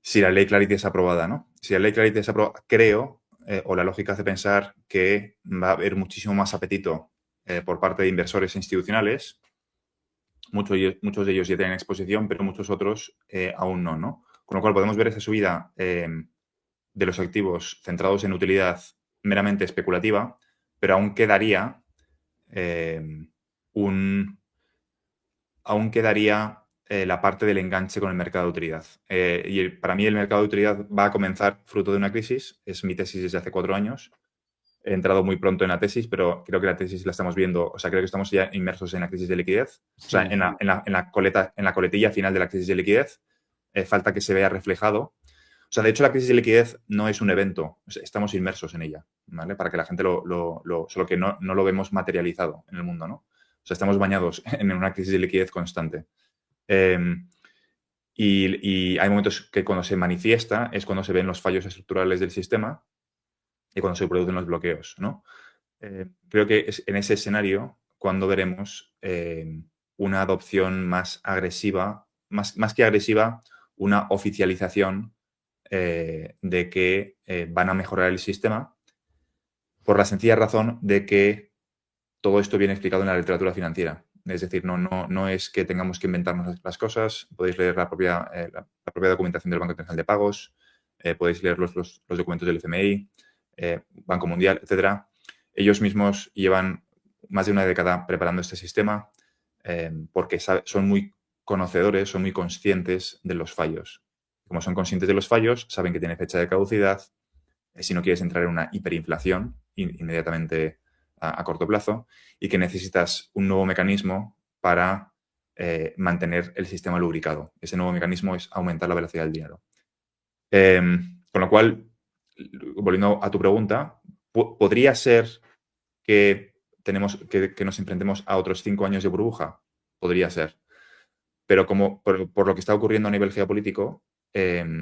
si la ley Clarity es aprobada, ¿no? Si la ley Clarity es aprobada, creo, o la lógica hace pensar que va a haber muchísimo más apetito por parte de inversores institucionales. Muchos de ellos ya tienen exposición, pero muchos otros aún no, ¿no? Con lo cual podemos ver esa subida de los activos centrados en utilidad meramente especulativa, pero aún quedaría la parte del enganche con el mercado de utilidad. Para mí el mercado de utilidad va a comenzar fruto de una crisis. Es mi tesis desde hace 4 años. He entrado muy pronto en la tesis, pero creo que la tesis la estamos viendo. O sea, creo que estamos ya inmersos en la crisis de liquidez. Sí. O sea, en la coletilla final de la crisis de liquidez. Falta que se vea reflejado. O sea, de hecho, la crisis de liquidez no es un evento. O sea, estamos inmersos en ella, ¿vale? Para que la gente solo que no lo vemos materializado en el mundo, ¿no? O sea, estamos bañados en una crisis de liquidez constante. Y hay momentos que cuando se manifiesta es cuando se ven los fallos estructurales del sistema y cuando se producen los bloqueos, ¿no? Creo que es en ese escenario cuando veremos una adopción más agresiva, más que agresiva, una oficialización de que van a mejorar el sistema por la sencilla razón de que todo esto viene explicado en la literatura financiera. Es decir, no es que tengamos que inventarnos las cosas. Podéis leer la propia documentación del Banco Internacional de Pagos, podéis leer los documentos del FMI, Banco Mundial, etcétera. Ellos mismos llevan más de una década preparando este sistema porque son muy conocedores, son muy conscientes de los fallos. Como son conscientes de los fallos, saben que tiene fecha de caducidad. Si no quieres entrar en una hiperinflación inmediatamente a corto plazo, y que necesitas un nuevo mecanismo para mantener el sistema lubricado. Ese nuevo mecanismo es aumentar la velocidad del dinero. Con lo cual, volviendo a tu pregunta, ¿podría ser que nos enfrentemos a otros 5 años de burbuja? Podría ser. Pero por lo que está ocurriendo a nivel geopolítico,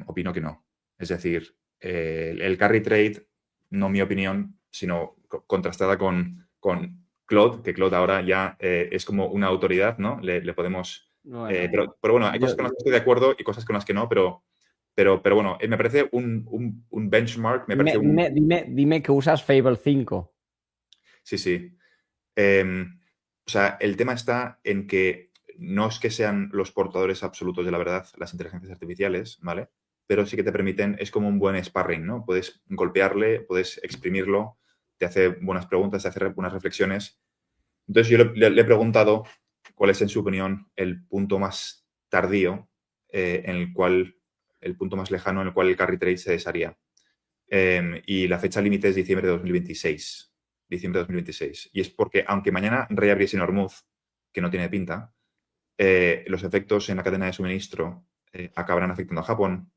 opino que no. Es decir, el carry trade, no mi opinión, sino contrastada con Claude, que Claude ahora ya es como una autoridad, ¿no? Le podemos... Bueno, pero bueno, hay cosas con las que estoy de acuerdo y cosas con las que no, pero bueno, me parece un benchmark. Dime que usas Fable 5. Sí. O sea, el tema está en que no es que sean los portadores absolutos de la verdad las inteligencias artificiales, ¿vale? Pero sí que te permiten, es como un buen sparring, ¿no? Puedes golpearle, puedes exprimirlo, te hace buenas preguntas, te hace buenas reflexiones. Entonces yo le he preguntado cuál es, en su opinión, el punto más tardío el punto más lejano en el cual el carry trade se desharía. Y la fecha límite es diciembre de 2026. Diciembre de 2026. Y es porque, aunque mañana reabriese en Hormuz, que no tiene pinta, los efectos en la cadena de suministro acabarán afectando a Japón.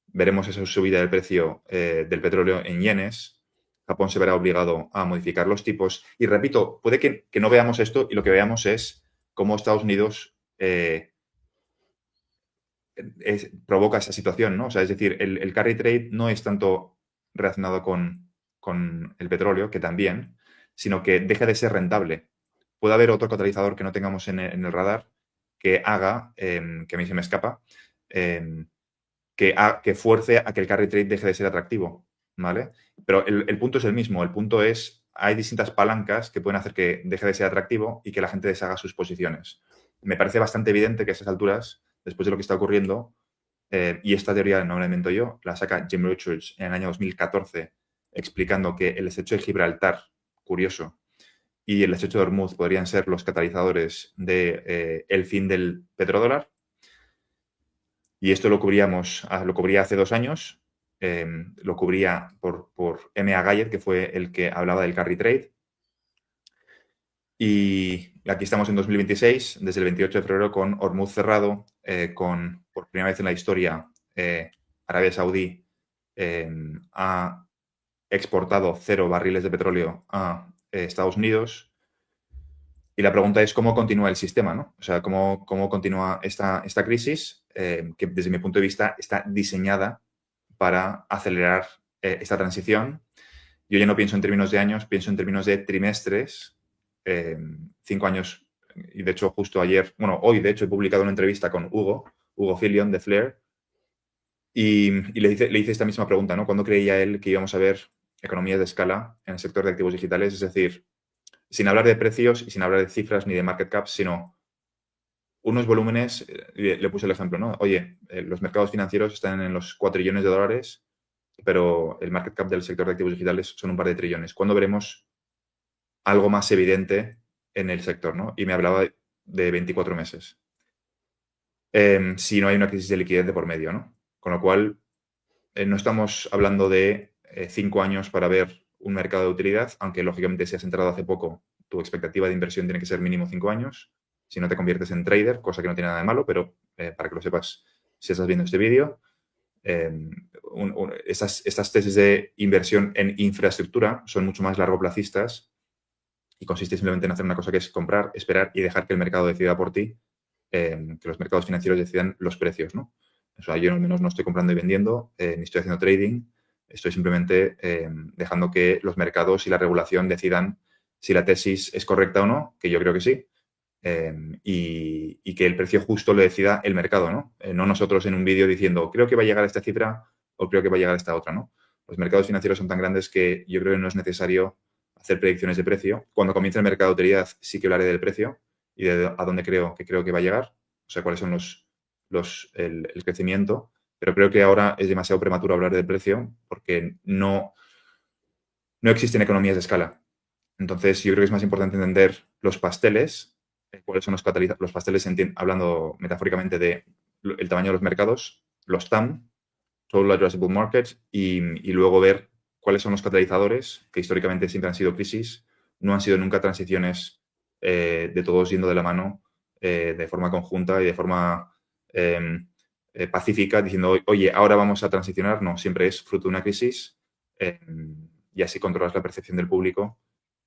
Veremos esa subida del precio del petróleo en yenes. Japón se verá obligado a modificar los tipos. Y repito, puede que no veamos esto y lo que veamos es cómo Estados Unidos provoca esa situación, ¿no? O sea, es decir, el carry trade no es tanto relacionado con el petróleo, que también, sino que deja de ser rentable puede haber otro catalizador que no tengamos en el radar que haga, que a mí se me escapa, que fuerce a que el carry trade deje de ser atractivo, ¿vale? Pero el punto es el mismo. El punto es, hay distintas palancas que pueden hacer que deje de ser atractivo y que la gente deshaga sus posiciones. Me parece bastante evidente que a estas alturas, después de lo que está ocurriendo, y esta teoría no la invento yo, la saca Jim Richards en el año 2014, explicando que el estrecho de Gibraltar, curioso, y el estrecho de Hormuz podrían ser los catalizadores de el fin del petrodólar. Y esto lo cubría hace 2 años, lo cubría por M.A. Gayer, que fue el que hablaba del carry trade. Y aquí estamos en 2026, desde el 28 de febrero, con Hormuz cerrado, con, por primera vez en la historia, Arabia Saudí ha exportado 0 barriles de petróleo a Estados Unidos. Y la pregunta es cómo continúa el sistema, ¿no? O sea, cómo continúa esta crisis, que desde mi punto de vista está diseñada para acelerar esta transición. Yo ya no pienso en términos de años, pienso en términos de trimestres, 5 años. Y de hecho, justo ayer, bueno, hoy de hecho he publicado una entrevista con Hugo Fillion de Flair, y le hice esta misma pregunta, ¿no? ¿Cuándo creía él que íbamos a ver economías de escala en el sector de activos digitales? Es decir, sin hablar de precios y sin hablar de cifras ni de market caps, sino unos volúmenes, le puse el ejemplo, ¿no? Oye, los mercados financieros están en los 4 trillones de dólares, pero el market cap del sector de activos digitales son un par de trillones. ¿Cuándo veremos algo más evidente en el sector, ¿no? Y me hablaba de 24 meses. Si no hay una crisis de liquidez de por medio, ¿no? Con lo cual, no estamos hablando de 5 años para ver un mercado de utilidad, aunque lógicamente si has entrado hace poco, tu expectativa de inversión tiene que ser mínimo 5 años. Si no te conviertes en trader, cosa que no tiene nada de malo, pero para que lo sepas si estás viendo este vídeo, estas tesis de inversión en infraestructura son mucho más largoplacistas y consiste simplemente en hacer una cosa que es comprar, esperar y dejar que el mercado decida por ti, que los mercados financieros decidan los precios, ¿no? O sea, yo al menos no estoy comprando y vendiendo, ni estoy haciendo trading, estoy simplemente dejando que los mercados y la regulación decidan si la tesis es correcta o no, que yo creo que sí, y que el precio justo lo decida el mercado, ¿no? No nosotros en un vídeo diciendo, creo que va a llegar a esta cifra o creo que va a llegar a esta otra, ¿no? Los mercados financieros son tan grandes que yo creo que no es necesario hacer predicciones de precio. Cuando comience el mercado de utilidad sí que hablaré del precio y de a dónde creo que va a llegar, o sea, cuáles son el crecimiento, pero creo que ahora es demasiado prematuro hablar del precio porque no existen economías de escala. Entonces, yo creo que es más importante entender los pasteles, cuáles son los pasteles, hablando metafóricamente de el tamaño de los mercados, los TAM, Total Addressable Market, y luego ver cuáles son los catalizadores, que históricamente siempre han sido crisis, no han sido nunca transiciones de todos yendo de la mano de forma conjunta y de forma pacífica, diciendo, oye, ahora vamos a transicionar. No, siempre es fruto de una crisis y así controlas la percepción del público,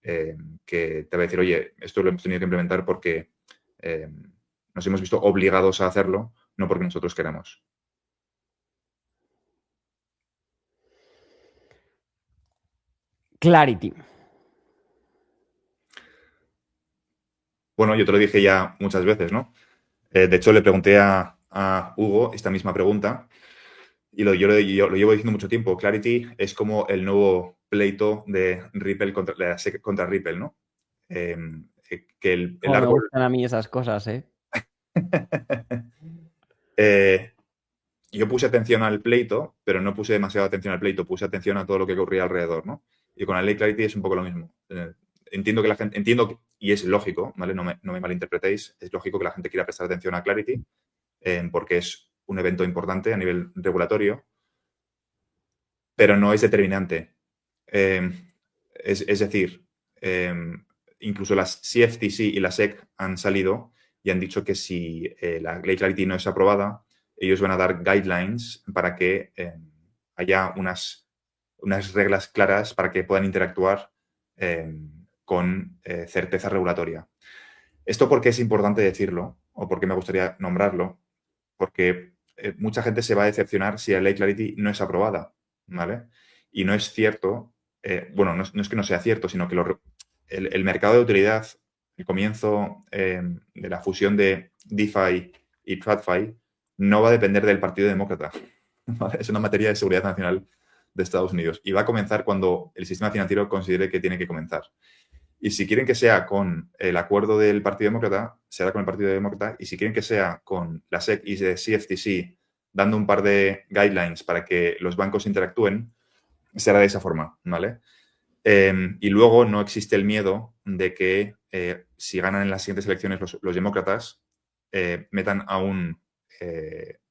que te va a decir, oye, esto lo hemos tenido que implementar porque nos hemos visto obligados a hacerlo, no porque nosotros queramos. Clarity. Bueno, yo te lo dije ya muchas veces, ¿no? De hecho, le pregunté a Hugo esta misma pregunta y yo lo llevo diciendo mucho tiempo. Clarity es como el nuevo pleito de Ripple contra Ripple, ¿no? Que el Como me árbol... gustan a mí esas cosas, ¿eh? Yo puse atención al pleito, pero no puse demasiada atención al pleito, puse atención a todo lo que ocurría alrededor, ¿no? Y con la ley Clarity es un poco lo mismo. Entiendo que la gente, y es lógico, ¿vale? No me malinterpretéis, es lógico que la gente quiera prestar atención a Clarity, porque es un evento importante a nivel regulatorio, pero no es determinante. Es decir, incluso las CFTC y la SEC han salido y han dicho que si la ley Clarity no es aprobada, ellos van a dar guidelines para que haya unas reglas claras para que puedan interactuar con certeza regulatoria. ¿Esto por qué es importante decirlo? ¿O por qué me gustaría nombrarlo? Porque mucha gente se va a decepcionar si la ley Clarity no es aprobada, ¿vale? Y no es cierto, bueno, no es que no sea cierto, sino que el mercado de utilidad el comienzo de la fusión de DeFi y TradFi no va a depender del Partido Demócrata. ¿Vale? Es una materia de seguridad nacional de Estados Unidos y va a comenzar cuando el sistema financiero considere que tiene que comenzar. Y si quieren que sea con el acuerdo del Partido Demócrata, será con el Partido Demócrata. Y si quieren que sea con la SEC y el CFTC dando un par de guidelines para que los bancos interactúen, será de esa forma, ¿vale? Y luego no existe el miedo de que si ganan en las siguientes elecciones los demócratas, metan a un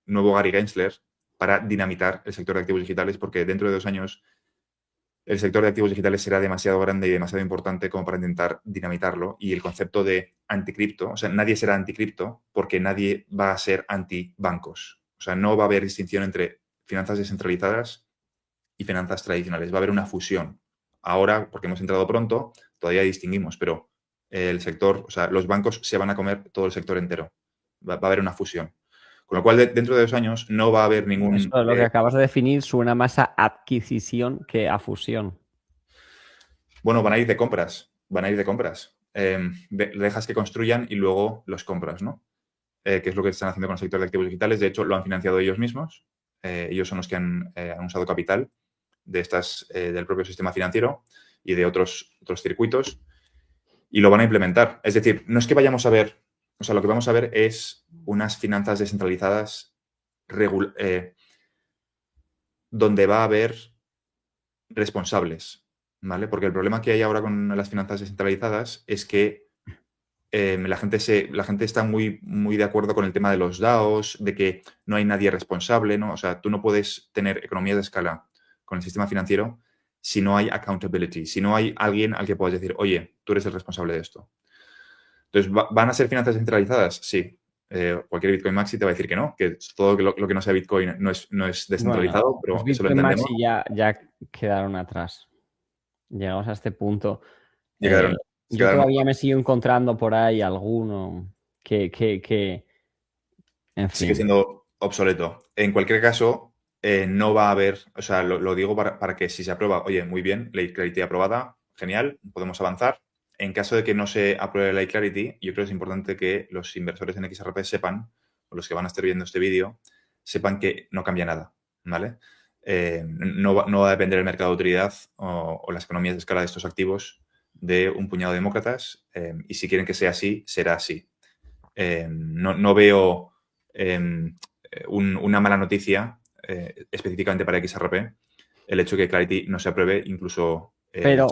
nuevo Gary Gensler para dinamitar el sector de activos digitales, porque dentro de 2 años el sector de activos digitales será demasiado grande y demasiado importante como para intentar dinamitarlo. Y el concepto de anticripto, o sea, nadie será anticripto porque nadie va a ser antibancos. O sea, no va a haber distinción entre finanzas descentralizadas y finanzas tradicionales. Va a haber una fusión. Ahora, porque hemos entrado pronto, todavía distinguimos, pero el sector, o sea, los bancos se van a comer todo el sector entero. Va a haber una fusión. Con lo cual, dentro de 2 años no va a haber ningún... Eso, lo que acabas de definir suena más a adquisición que a fusión. Bueno, van a ir de compras. Van a ir de compras. Dejas que construyan y luego los compras, ¿no? Que es lo que están haciendo con el sector de activos digitales. De hecho, lo han financiado ellos mismos. Ellos son los que han usado capital de del propio sistema financiero y de otros circuitos y lo van a implementar. Es decir, no es que vayamos a ver, o sea, lo que vamos a ver es unas finanzas descentralizadas donde va a haber responsables, ¿vale? Porque el problema que hay ahora con las finanzas descentralizadas es que la gente está muy, muy de acuerdo con el tema de los DAOs, de que no hay nadie responsable, ¿no? O sea, tú no puedes tener economías de escala con el sistema financiero si no hay accountability, si no hay alguien al que puedas decir, oye, tú eres el responsable de esto. Entonces, ¿van a ser finanzas centralizadas? Sí. Cualquier Bitcoin Maxi te va a decir que no, que todo lo que no sea Bitcoin no es descentralizado, Bueno, pero los eso lo Bitcoin entendemos. Maxi ya quedaron atrás. Llegamos a este punto. Se Yo quedaron todavía me sigo encontrando por ahí alguno que en sigue fin. siendo obsoleto. En cualquier caso, no va a haber, o sea, lo digo para que si se aprueba, oye, muy bien, Ley Clarity aprobada, genial, podemos avanzar. En caso de que no se apruebe la Ley Clarity, yo creo que es importante que los inversores en XRP sepan, o los que van a estar viendo este vídeo, sepan que no cambia nada, ¿vale? No va a depender el mercado de utilidad o las economías de escala de estos activos de un puñado de demócratas, y si quieren que sea así, será así. No veo una mala noticia específicamente para XRP el hecho de que Clarity no se apruebe, incluso... Pero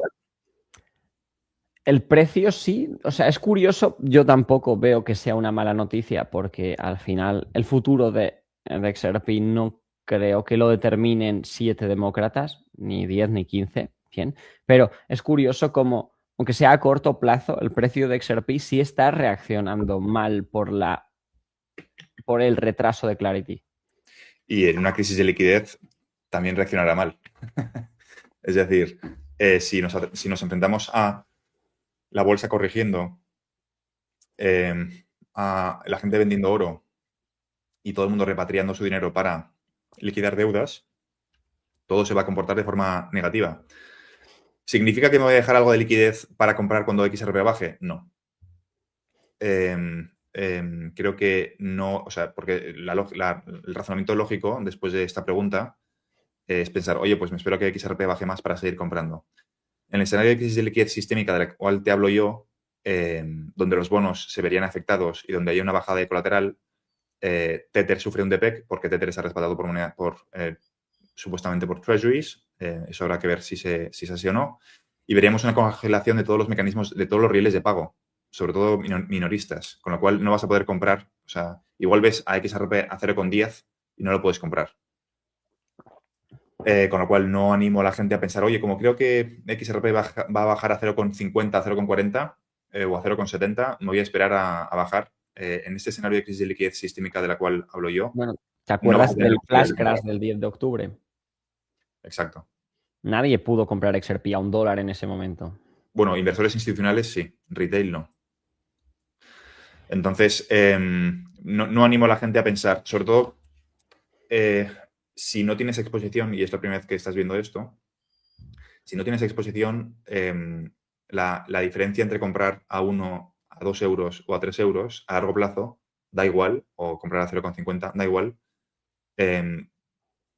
el precio sí, o sea, es curioso, yo tampoco veo que sea una mala noticia porque al final el futuro de XRP no creo que lo determinen 7 demócratas, ni 10 ni 15, 100, pero es curioso como, aunque sea a corto plazo, el precio de XRP sí está reaccionando mal por el retraso de Clarity. Y en una crisis de liquidez también reaccionará mal. Es decir, si nos enfrentamos a la bolsa corrigiendo, a la gente vendiendo oro y todo el mundo repatriando su dinero para liquidar deudas, todo se va a comportar de forma negativa. ¿Significa que me voy a dejar algo de liquidez para comprar cuando XRP baje? No. Creo que no, o sea, porque el razonamiento lógico después de esta pregunta es pensar, oye, pues me espero que XRP baje más para seguir comprando. En el escenario de crisis de liquidez sistémica de la cual te hablo yo, donde los bonos se verían afectados y donde hay una bajada de colateral, Tether sufre un DPEG porque Tether está respaldado supuestamente por Treasuries. Eso habrá que ver si es así o no. Y veríamos una congelación de todos los mecanismos, de todos los rieles de pago, sobre todo minoristas, con lo cual no vas a poder comprar. O sea, igual ves a XRP a 0,10 y no lo puedes comprar. Con lo cual no animo a la gente a pensar, oye, como creo que XRP va a bajar a 0,50, 0,40 o a 0,70, me voy a esperar a bajar. En este escenario de crisis de liquidez sistémica de la cual hablo yo, Bueno, ¿te no vas a acuerdas tener del posibilidad flash de crash comprar. del 10 de octubre? Exacto. Nadie pudo comprar XRP a $1 en ese momento. Bueno, inversores institucionales sí, retail no. Entonces, no animo a la gente a pensar, sobre todo si no tienes exposición, y es la primera vez que estás viendo esto, si no tienes exposición, la diferencia entre comprar a 1, a 2 euros o a 3 euros a largo plazo, da igual, o comprar a 0,50, da igual.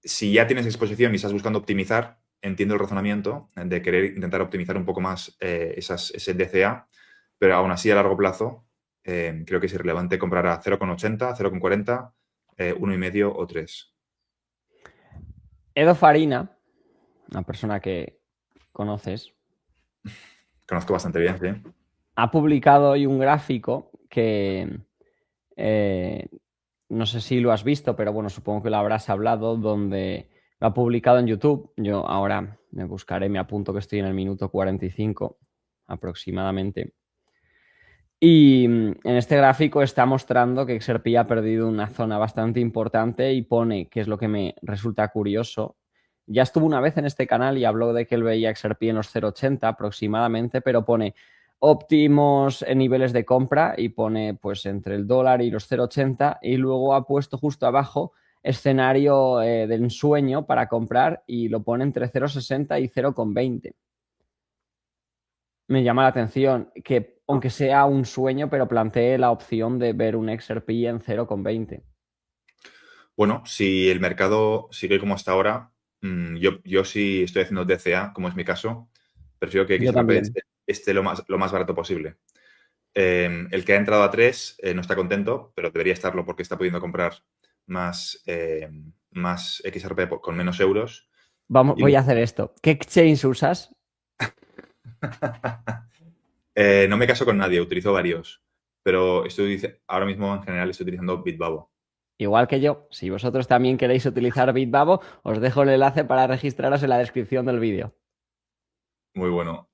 Si ya tienes exposición y estás buscando optimizar, entiendo el razonamiento de querer intentar optimizar un poco más ese DCA, pero aún así a largo plazo creo que es irrelevante comprar a 0,80, 0,40, 1,5 o 3. Edo Farina, una persona que conoces, Conozco bastante bien, sí. ha publicado hoy un gráfico que no sé si lo has visto, pero bueno, supongo que lo habrás hablado, donde lo ha publicado en YouTube. Yo ahora me buscaré, me apunto que estoy en el minuto 45 aproximadamente. Y en este gráfico está mostrando que XRP ha perdido una zona bastante importante y pone, que es lo que me resulta curioso, ya estuvo una vez en este canal y habló de que él veía XRP en los 0,80 aproximadamente, pero pone óptimos niveles de compra y pone pues entre el dólar y los 0,80 y luego ha puesto justo abajo escenario de ensueño para comprar y lo pone entre 0,60 y 0,20. Me llama la atención que, aunque sea un sueño, pero plantee la opción de ver un XRP en 0,20. Bueno, si el mercado sigue como está ahora, yo sí estoy haciendo DCA, como es mi caso, prefiero que Yo XRP también. esté lo más barato posible. El que ha entrado a 3 no está contento, pero debería estarlo porque está pudiendo comprar más XRP con menos euros. Voy a hacer esto. ¿Qué exchange usas? No me caso con nadie, utilizo varios, pero ahora mismo en general estoy utilizando Bitbabo. Igual que yo, si vosotros también queréis utilizar Bitbabo, os dejo el enlace para registraros en la descripción del vídeo. Muy bueno.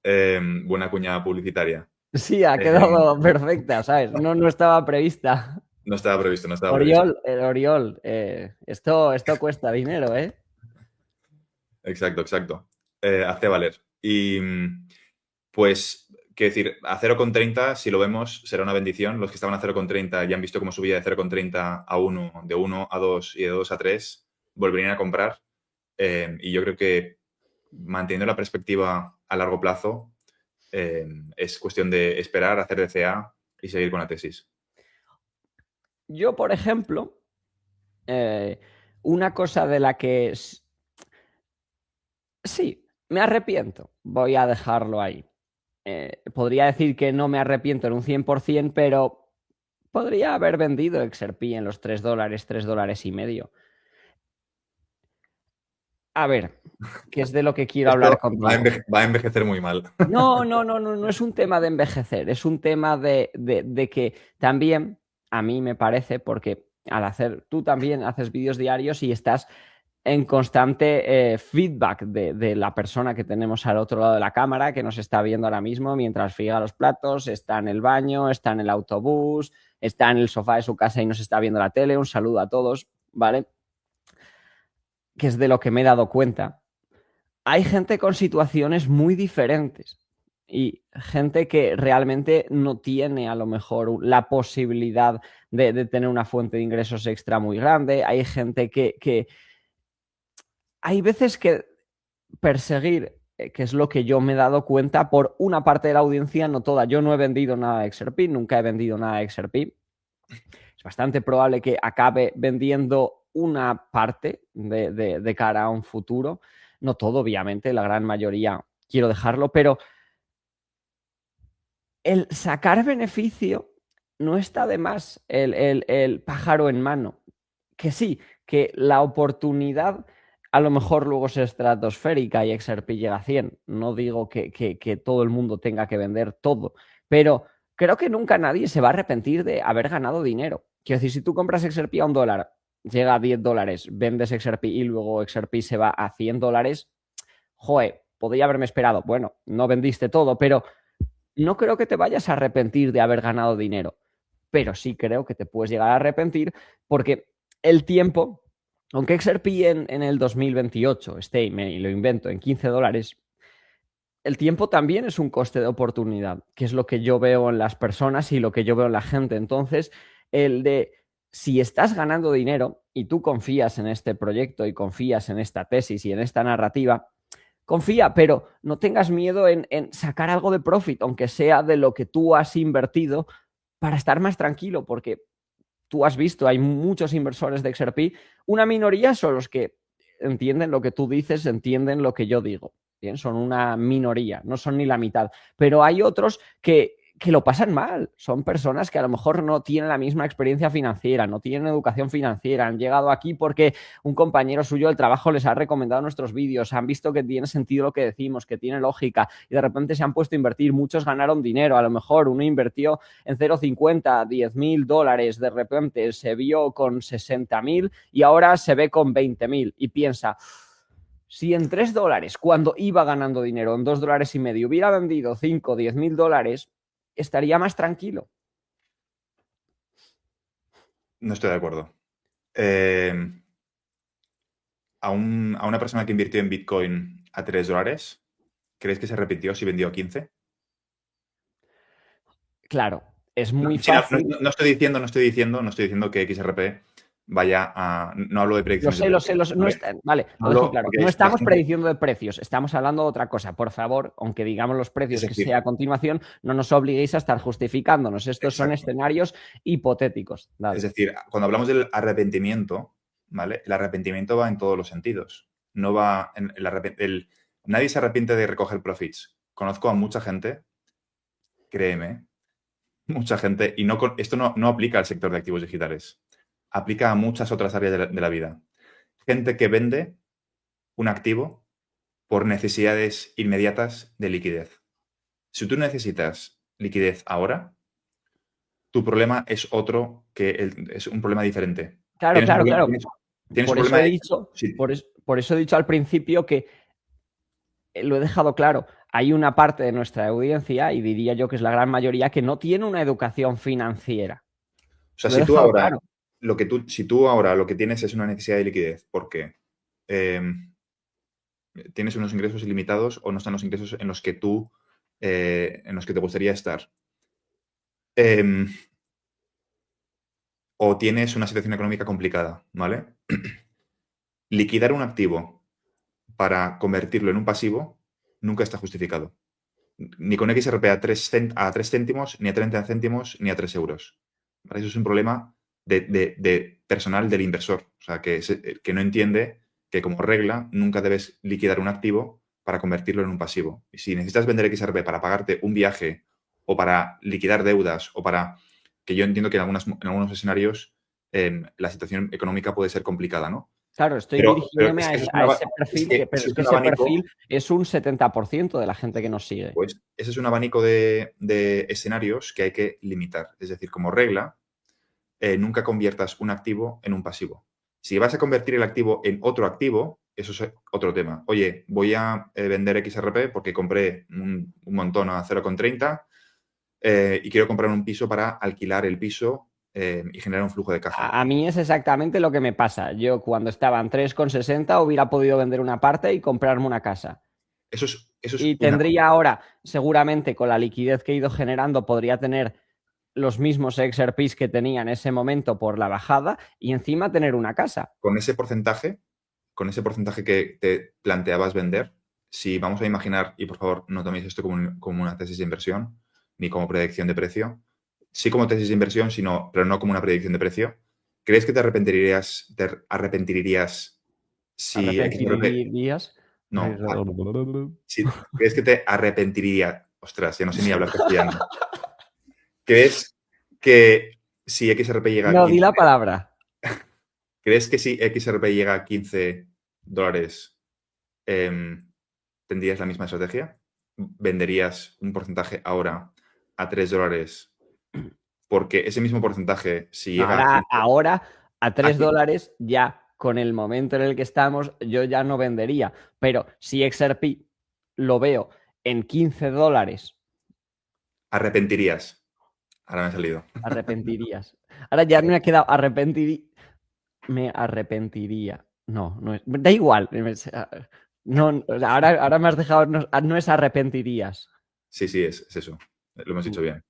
Buena cuña publicitaria. Sí, ha Eh, quedado perfecta, ¿sabes? No estaba prevista. no estaba previsto, no estaba previsto. Oriol, Oriol, esto cuesta dinero, ¿eh? Exacto, exacto. Hace valer. Y pues, quiero decir, a 0,30, si lo vemos, será una bendición. Los que estaban a 0,30 ya han visto cómo subía de 0,30 a 1, de 1 a 2 y de 2 a 3, volverían a comprar. Y yo creo que manteniendo la perspectiva a largo plazo, es cuestión de esperar, hacer DCA y seguir con la tesis. Yo, por ejemplo, una cosa de la que sí, me arrepiento, voy a dejarlo ahí. Podría decir que no me arrepiento en un 100%, pero podría haber vendido XRP en los $3, $3.50. A ver, que es de lo que quiero Esto hablar contigo. va a envejecer muy mal. No es un tema de envejecer, es un tema de que también a mí me parece, porque tú también haces vídeos diarios y estás en constante feedback de la persona que tenemos al otro lado de la cámara, que nos está viendo ahora mismo mientras friega los platos, está en el baño, está en el autobús, está en el sofá de su casa y nos está viendo la tele. Un saludo a todos, ¿vale? Que es de lo que me he dado cuenta. Hay gente con situaciones muy diferentes y gente que realmente no tiene a lo mejor la posibilidad de tener una fuente de ingresos extra muy grande. Hay gente que hay veces que perseguir, que es lo que yo me he dado cuenta por una parte de la audiencia, no toda. Yo no he vendido nada de XRP, nunca he vendido nada de XRP. Es bastante probable que acabe vendiendo una parte de cara a un futuro. No todo, obviamente, la gran mayoría quiero dejarlo, pero el sacar beneficio no está de más el pájaro en mano. Que sí, que la oportunidad a lo mejor luego es estratosférica y XRP llega a 100. No digo que todo el mundo tenga que vender todo, pero creo que nunca nadie se va a arrepentir de haber ganado dinero. Quiero decir, si tú compras XRP a $1, llega a $10, vendes XRP y luego XRP se va a $100, joder, podría haberme esperado. Bueno, no vendiste todo, pero no creo que te vayas a arrepentir de haber ganado dinero. Pero sí creo que te puedes llegar a arrepentir porque el tiempo, aunque XRP en el 2028 esté, y lo invento, en $15, el tiempo también es un coste de oportunidad, que es lo que yo veo en las personas y lo que yo veo en la gente. Entonces, el de si estás ganando dinero y tú confías en este proyecto y confías en esta tesis y en esta narrativa, confía, pero no tengas miedo en sacar algo de profit, aunque sea de lo que tú has invertido, para estar más tranquilo, porque tú has visto, hay muchos inversores de XRP, una minoría son los que entienden lo que tú dices, entienden lo que yo digo. Bien, son una minoría, no son ni la mitad, pero hay otros que lo pasan mal. Son personas que a lo mejor no tienen la misma experiencia financiera, no tienen educación financiera, han llegado aquí porque un compañero suyo del trabajo les ha recomendado nuestros vídeos, han visto que tiene sentido lo que decimos, que tiene lógica y de repente se han puesto a invertir, muchos ganaron dinero, a lo mejor uno invirtió en 0,50, 10.000 dólares, de repente se vio con 60.000 y ahora se ve con 20.000 y piensa, si en 3 dólares, cuando iba ganando dinero, en 2 dólares y medio, hubiera vendido 5 o 10.000 dólares, estaría más tranquilo. No estoy de acuerdo. A una persona que invirtió en Bitcoin a 3 dólares, ¿crees que se arrepintió si vendió a 15? Claro, es muy Sí, fácil. no estoy diciendo que XRP vaya a... No hablo de Lo predicciones de sé, lo sé, precios, lo sé. No ¿vale? está, vale, lo dejo Hablo claro. porque No la estamos gente... prediciendo de precios, estamos hablando de otra cosa. Por favor, aunque digamos los Es precios que decir, sea a continuación, no nos obliguéis a estar justificándonos. Estos son exacto. escenarios hipotéticos. Es Dale. decir, cuando hablamos del arrepentimiento, ¿vale? El arrepentimiento va en todos los sentidos. No va en nadie se arrepiente de recoger profits. Conozco a mucha gente, créeme, mucha gente, y esto no aplica al sector de activos digitales, aplica a muchas otras áreas de la vida. Gente que vende un activo por necesidades inmediatas de liquidez. Si tú necesitas liquidez ahora, tu problema es otro es un problema diferente. Claro, Tienes un claro, problema, claro. tienes un Por eso problema he de... dicho, Sí, por eso he dicho al principio que lo he dejado claro. Hay una parte de nuestra audiencia, y diría yo que es la gran mayoría, que no tiene una educación financiera. o sea, Lo he dejado claro. si tú ahora lo que tienes es una necesidad de liquidez, porque eh, tienes unos ingresos ilimitados o no están los ingresos en los que en los que te gustaría estar, eh, o tienes una situación económica complicada, ¿vale? Liquidar un activo para convertirlo en un pasivo nunca está justificado. Ni con XRP a 3 céntimos, ni a 30 céntimos, ni a 3 euros. ¿Vale? Eso es un problema de personal del inversor. O sea, que no entiende que como regla nunca debes liquidar un activo para convertirlo en un pasivo. Y si necesitas vender XRP para pagarte un viaje o para liquidar deudas o para... que yo entiendo que en algunos escenarios la situación económica puede ser complicada, ¿no? Claro, estoy Pero dirigiéndome es que ese es a ese perfil, pero ese es es que un ese abanico. perfil es un 70% de la gente que nos sigue. Pues ese es un abanico de escenarios que hay que limitar. Es decir, como regla, nunca conviertas un activo en un pasivo. Si vas a convertir el activo en otro activo, eso es otro tema. Oye, voy a vender XRP porque compré un montón a 0,30 y quiero comprar un piso para alquilar el piso y generar un flujo de caja. A mí es exactamente lo que me pasa. Yo cuando estaba en 3,60 hubiera podido vender una parte y comprarme una casa. Eso es Y una cosa. tendría ahora, seguramente con la liquidez que he ido generando, podría tener los mismos XRPs que tenía en ese momento por la bajada y encima tener una casa. Con con ese porcentaje que te planteabas vender, si vamos a imaginar, y por favor no toméis esto como una tesis de inversión, ni como predicción de precio, sí como tesis de inversión, pero no como una predicción de precio, ¿crees que te arrepentirías si XRP... ¿Arrepentirías? No, ¿crees que te arrepentirías? Ostras, ya no sé ni hablar castellano. ¿Crees que si XRP llega a No, di 15 la palabra. ¿Crees que si XRP llega a 15 dólares, tendrías la misma estrategia? ¿Venderías un porcentaje ahora a 3 dólares? Porque ese mismo porcentaje, si No, llega a 15, ahora a a 3 15, dólares ya, con el momento en el que estamos, yo ya no vendería. Pero si XRP lo veo en 15 dólares, arrepentirías. Ahora me ha salido. arrepentirías. Ahora ya me ha quedado me arrepentiría. No, no es. Da igual. No, ahora me has dejado. No, no es arrepentirías. Sí, sí, es eso. Lo hemos dicho bien.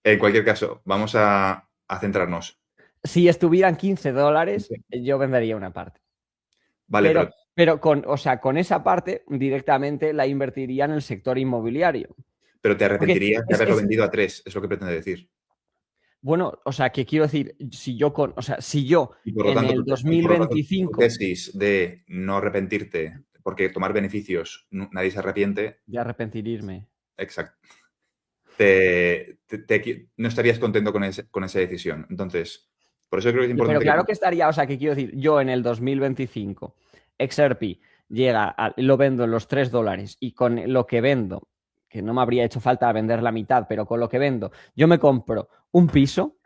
En cualquier caso, vamos a centrarnos. Si estuvieran 15 dólares, yo vendería una parte. Vale, Pero pero Pero o sea, con esa parte directamente la invertiría en el sector inmobiliario. Pero te Porque arrepentirías de haberlo vendido a 3, es lo que pretende decir. bueno, o sea, que quiero decir, si yo Y por lo en tanto, el y por lo tanto, tu 2025 tesis de no arrepentirte, porque tomar beneficios nadie se arrepiente, de arrepentirme. exacto, no estarías contento con esa decisión. Entonces, por eso creo que es Pero importante que... claro que estaría, o sea, que quiero decir, yo en el 2025, XRP lo vendo en los $3 y con lo que vendo, que no me habría hecho falta vender la mitad, pero con lo que vendo, yo me compro un piso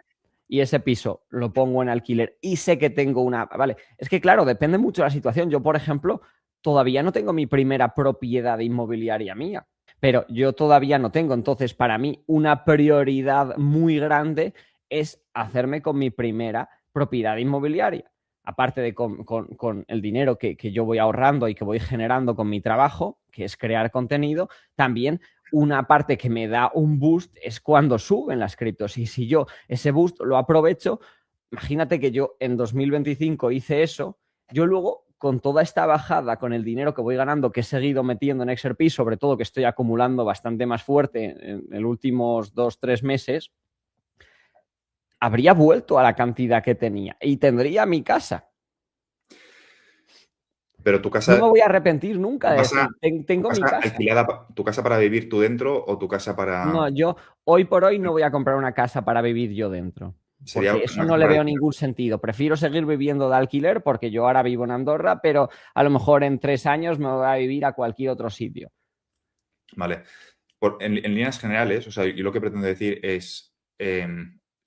y ese piso lo pongo en alquiler y sé que tengo una... Vale, es que claro, depende mucho de la situación. Yo, por ejemplo, todavía no tengo mi primera propiedad inmobiliaria mía, pero yo todavía no tengo. Entonces, para mí, una prioridad muy grande es hacerme con mi primera propiedad inmobiliaria. Aparte de con el dinero que yo voy ahorrando y que voy generando con mi trabajo, que es crear contenido, también una parte que me da un boost es cuando suben las criptos. Y si yo ese boost lo aprovecho, imagínate que yo en 2025 hice eso, yo luego con toda esta bajada, con el dinero que voy ganando, que he seguido metiendo en XRP, sobre todo que estoy acumulando bastante más fuerte en los últimos 2, 3 meses, habría vuelto a la cantidad que tenía y tendría mi casa. Pero No me voy a arrepentir nunca de decir, tu tengo mi casa casa. alquilada, tu casa para vivir tú dentro o tu casa No, para... yo hoy por hoy no voy a comprar una casa para vivir yo dentro, Sería porque eso una no casa le para veo alquilar. ningún sentido. Prefiero seguir viviendo de alquiler porque yo ahora vivo en Andorra, pero a lo mejor en 3 años me voy a vivir a cualquier otro sitio. Vale. En líneas generales, o sea, y lo que pretendo decir es,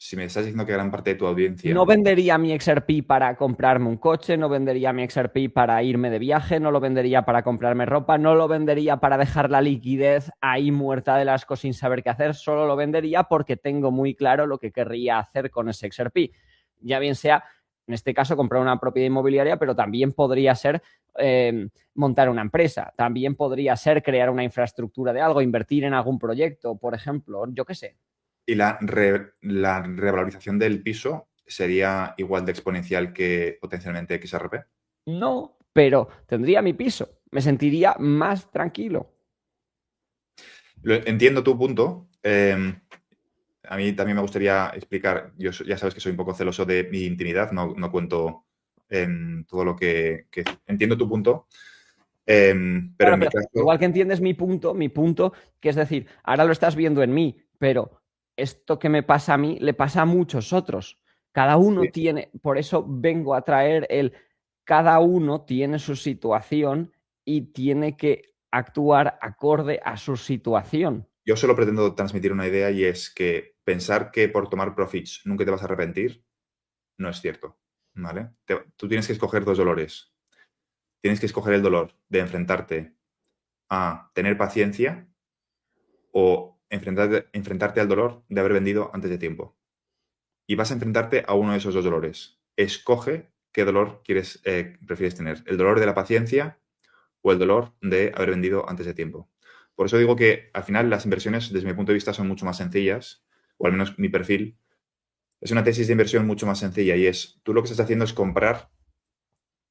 si me estás diciendo que gran parte de tu No audiencia, vendería mi XRP para comprarme un coche, no vendería mi XRP para irme de viaje, no lo vendería para comprarme ropa, no lo vendería para dejar la liquidez ahí muerta de asco sin saber qué hacer, solo lo vendería porque tengo muy claro lo que querría hacer con ese XRP. Ya bien sea, en este caso, comprar una propiedad inmobiliaria, pero también podría ser montar una empresa, también podría ser crear una infraestructura de algo, invertir en algún proyecto, por ejemplo, yo qué sé. y la revalorización del piso sería igual de exponencial que potencialmente XRP. No, pero tendría mi piso, me sentiría más tranquilo. Entiendo tu punto. A mí también me gustaría explicar, ya sabes que soy un poco celoso de mi intimidad, no cuento todo lo que... Entiendo tu punto, pero Claro, en mi pero caso, igual que entiendes mi punto, que es decir, ahora lo estás viendo en mí, pero esto que me pasa a mí le pasa a muchos otros. Cada uno sí, tiene, por eso vengo a traer cada uno tiene su situación y tiene que actuar acorde a su situación. yo solo pretendo transmitir una idea y es que pensar que por tomar profits nunca te vas a arrepentir no es cierto, ¿vale? Tú tienes que escoger dos dolores. Tienes que escoger el dolor de enfrentarte a tener paciencia o enfrentarte al dolor de haber vendido antes de tiempo. Y vas a enfrentarte a uno de esos dos dolores. Escoge qué dolor prefieres tener, el dolor de la paciencia o el dolor de haber vendido antes de tiempo. Por eso digo que al final las inversiones, desde mi punto de vista, son mucho más sencillas, o al menos mi perfil. Es una tesis de inversión mucho más sencilla y es, tú lo que estás haciendo es comprar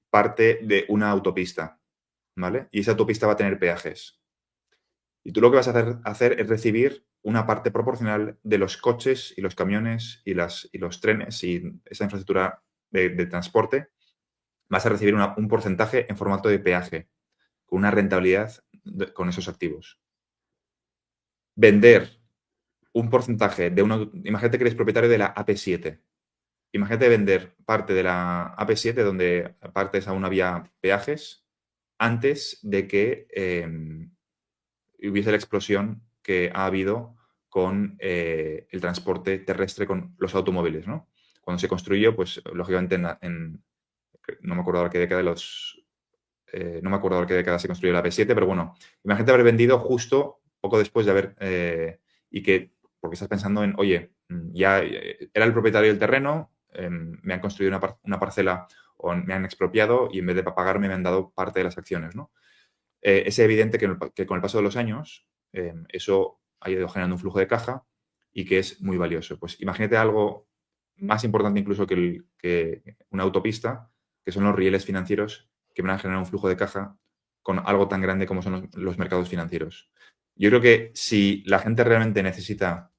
parte de una autopista, ¿vale? Y esa autopista va a tener peajes. Y tú lo que vas a hacer es recibir una parte proporcional de los coches y los camiones y los trenes y esa infraestructura de transporte. Vas a recibir un porcentaje en formato de peaje, con una rentabilidad con esos activos. Vender un porcentaje de una... Imagínate que eres propietario de la AP7. Imagínate vender parte de la AP7 donde partes aún había peajes antes de que hubiese la explosión que ha habido con el transporte terrestre con los automóviles, ¿no? Cuando se construyó, pues lógicamente no me acuerdo ahora qué década de los... no me acuerdo ahora qué década se construyó la P7, pero bueno, imagínate haber vendido justo poco después de haber... y que, porque estás pensando en, oye, ya era el propietario del terreno, me han construido una parcela o me han expropiado y en vez de pagarme me han dado parte de las acciones, ¿no? Es evidente que con el paso de los años eso ha ido generando un flujo de caja y que es muy valioso. Pues imagínate algo más importante incluso que una autopista, que son los rieles financieros que van a generar un flujo de caja con algo tan grande como son los mercados financieros. Yo creo que si la gente realmente necesita,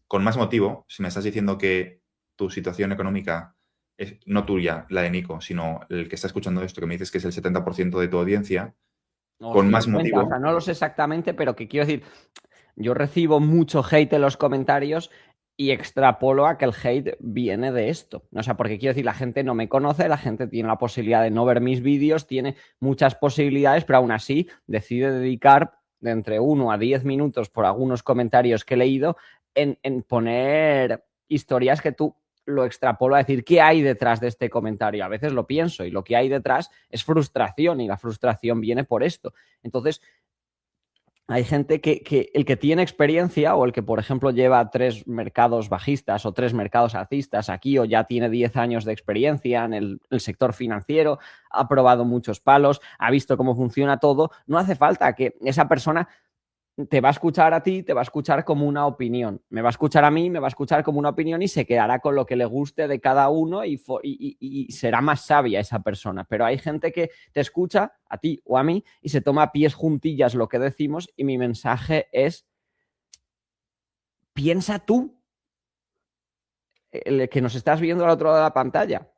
con más motivo, si me estás diciendo que tu situación económica es no tuya, la de Nico, sino el que está escuchando esto, que me dices que es el 70% de tu audiencia, O con más 50, o motivo. sea, no lo sé exactamente, pero que quiero decir, yo recibo mucho hate en los comentarios y extrapolo a que el hate viene de esto. O sea, porque quiero decir, la gente no me conoce, la gente tiene la posibilidad de no ver mis vídeos, tiene muchas posibilidades, pero aún así decide dedicar de entre 1 a 10 minutos por algunos comentarios que he leído en poner historias que tú lo extrapolo a decir qué hay detrás de este comentario. A veces lo pienso y lo que hay detrás es frustración y la frustración viene por esto. Entonces, hay gente que el que tiene experiencia o el que, por ejemplo, lleva 3 mercados bajistas o 3 mercados alcistas aquí o ya tiene 10 años de experiencia en el sector financiero, ha probado muchos palos, ha visto cómo funciona todo, no hace falta que esa persona te va a escuchar a ti, te va a escuchar como una opinión. Me va a escuchar a mí, me va a escuchar como una opinión y se quedará con lo que le guste de cada uno y será más sabia esa persona. Pero hay gente que te escucha, a ti o a mí, y se toma a pies juntillas lo que decimos y mi mensaje es, piensa tú, el que nos estás viendo al otro lado de la pantalla.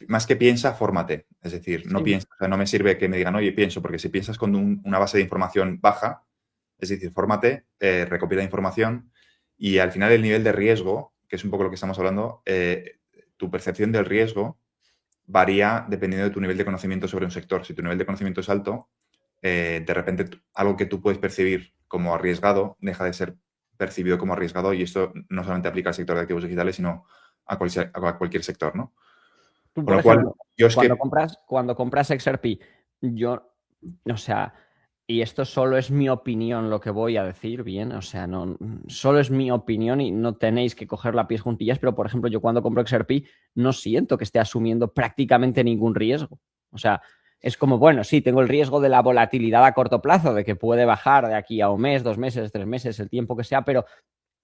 Más que piensa, fórmate. Es decir, no Sí. piensa, o sea, no me sirve que me digan, oye, pienso, porque si piensas con una base de información baja, es decir, fórmate, recopila información y al final el nivel de riesgo, que es un poco lo que estamos hablando, tu percepción del riesgo varía dependiendo de tu nivel de conocimiento sobre un sector. Si tu nivel de conocimiento es alto, de repente algo que tú puedes percibir como arriesgado deja de ser percibido como arriesgado y esto no solamente aplica al sector de activos digitales, sino a cualquier sector, ¿no? Tú, Con por lo cual, ejemplo, yo es cuando que compras, cuando compras XRP, yo, o sea, y esto solo es mi opinión lo que voy a decir, bien, o sea, no, solo es mi opinión y no tenéis que cogerla a pies juntillas, pero por ejemplo, yo cuando compro XRP no siento que esté asumiendo prácticamente ningún riesgo. O sea, es como, bueno, sí, tengo el riesgo de la volatilidad a corto plazo, de que puede bajar de aquí a un mes, 2 meses, 3 meses, el tiempo que sea, pero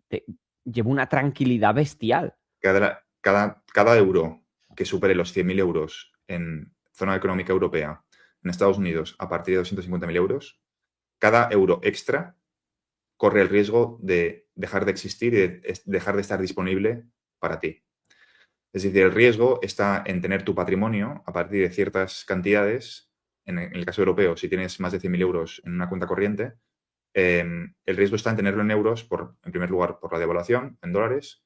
te, llevo una tranquilidad bestial. cada euro que supere los 100.000 euros en zona económica europea, en Estados Unidos, a partir de 250.000 euros, cada euro extra corre el riesgo de dejar de existir y de dejar de estar disponible para ti. Es decir, el riesgo está en tener tu patrimonio a partir de ciertas cantidades. En el caso europeo, si tienes más de 100.000 euros en una cuenta corriente, el riesgo está en tenerlo en euros, en primer lugar, por la devaluación en dólares,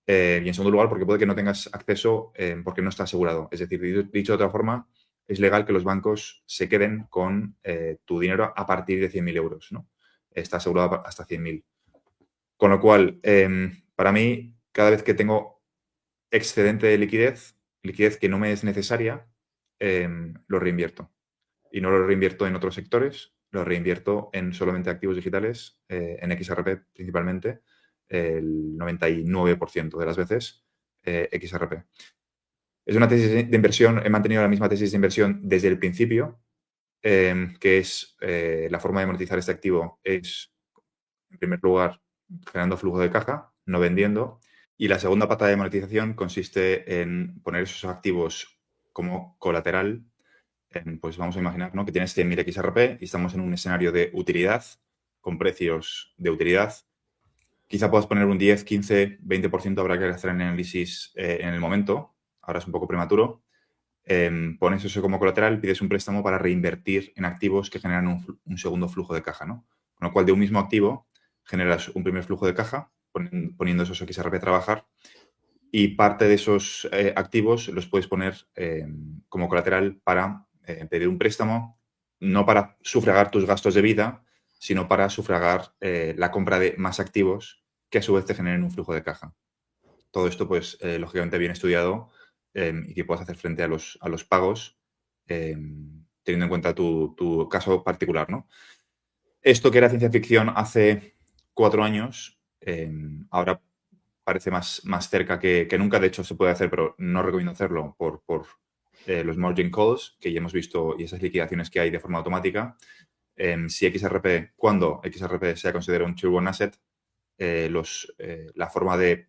y en segundo lugar, porque puede que no tengas acceso porque no está asegurado. Es decir, dicho de otra forma, es legal que los bancos se queden con tu dinero a partir de 100.000 euros, ¿no? Está asegurado hasta 100.000. Con lo cual, para mí, cada vez que tengo excedente de liquidez que no me es necesaria, lo reinvierto. Y no lo reinvierto en otros sectores, lo reinvierto en solamente activos digitales, en XRP principalmente, el 99% de las veces, XRP. Es una tesis de inversión, he mantenido la misma tesis de inversión desde el principio, que es la forma de monetizar este activo es, en primer lugar, generando flujo de caja, no vendiendo. Y la segunda pata de monetización consiste en poner esos activos como colateral. Pues vamos a imaginar, ¿no?, que tienes 100.000 XRP y estamos en un escenario de utilidad, con precios de utilidad. Quizá puedas poner un 10, 15, 20%, habrá que hacer el análisis en el momento. Ahora es un poco prematuro. Pones eso como colateral, pides un préstamo para reinvertir en activos que generan un segundo flujo de caja, ¿no? Con lo cual, de un mismo activo, generas un primer flujo de caja, poniendo esos XRP a trabajar, y parte de esos activos los puedes poner como colateral para pedir un préstamo, no para sufragar tus gastos de vida, sino para sufragar la compra de más activos que a su vez te generen un flujo de caja. Todo esto, pues, lógicamente bien estudiado y que puedas hacer frente a los pagos teniendo en cuenta tu caso particular, ¿no? Esto que era ciencia ficción hace 4 años, ahora parece más cerca que nunca. De hecho, se puede hacer, pero no recomiendo hacerlo por los margin calls que ya hemos visto y esas liquidaciones que hay de forma automática. Si cuando XRP sea considerado un Tier 1 asset, la forma de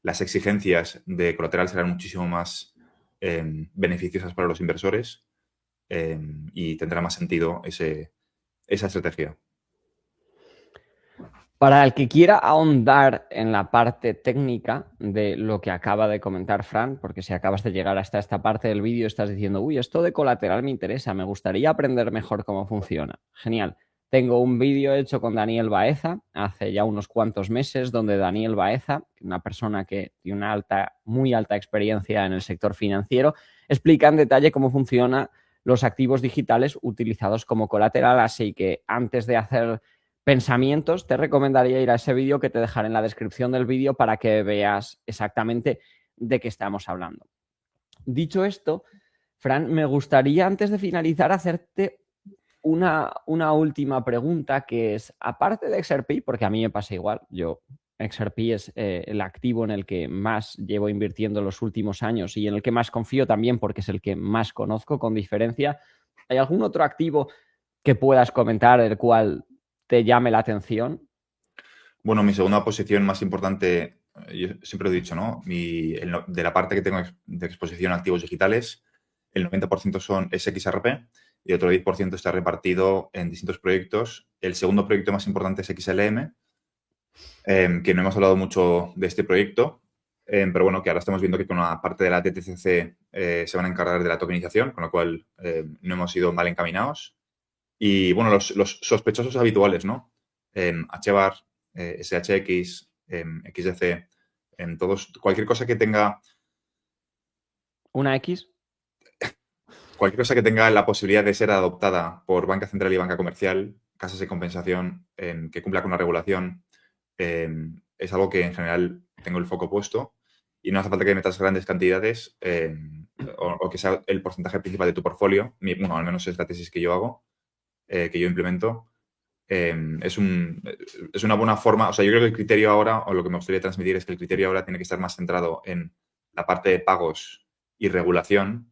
las exigencias de colateral serán muchísimo más beneficiosas para los inversores y tendrá más sentido esa estrategia. Para el que quiera ahondar en la parte técnica de lo que acaba de comentar Fran, porque si acabas de llegar hasta esta parte del vídeo estás diciendo, uy, esto de colateral me interesa, me gustaría aprender mejor cómo funciona. Genial. Tengo un vídeo hecho con Daniel Baeza hace ya unos cuantos meses, donde Daniel Baeza, una persona que tiene una muy alta experiencia en el sector financiero, explica en detalle cómo funcionan los activos digitales utilizados como colateral, así que antes de hacer pensamientos, te recomendaría ir a ese vídeo que te dejaré en la descripción del vídeo para que veas exactamente de qué estamos hablando. Dicho esto, Fran, me gustaría antes de finalizar hacerte una última pregunta, que es, aparte de XRP, porque a mí me pasa igual, XRP es el activo en el que más llevo invirtiendo los últimos años y en el que más confío también porque es el que más conozco con diferencia. ¿Hay algún otro activo que puedas comentar el cual te llame la atención? Bueno, mi segunda posición más importante, yo siempre lo he dicho, ¿no? De la parte que tengo de exposición a activos digitales, el 90% es XRP y otro 10% está repartido en distintos proyectos. El segundo proyecto más importante es XLM, que no hemos hablado mucho de este proyecto, pero bueno, que ahora estamos viendo que con una parte de la DTCC se van a encargar de la tokenización, con lo cual no hemos ido mal encaminados. Y bueno, los sospechosos habituales, ¿no? HBAR, SHX, XDC, cualquier cosa que tenga... ¿Una X? Cualquier cosa que tenga la posibilidad de ser adoptada por banca central y banca comercial, casas de compensación, que cumpla con la regulación, es algo que en general tengo el foco puesto y no hace falta que metas grandes cantidades o que sea el porcentaje principal de tu portfolio. Bueno, al menos es la tesis que yo hago, que yo implemento. Es una buena forma, o sea, yo creo que el criterio ahora, o lo que me gustaría transmitir es que el criterio ahora tiene que estar más centrado en la parte de pagos y regulación,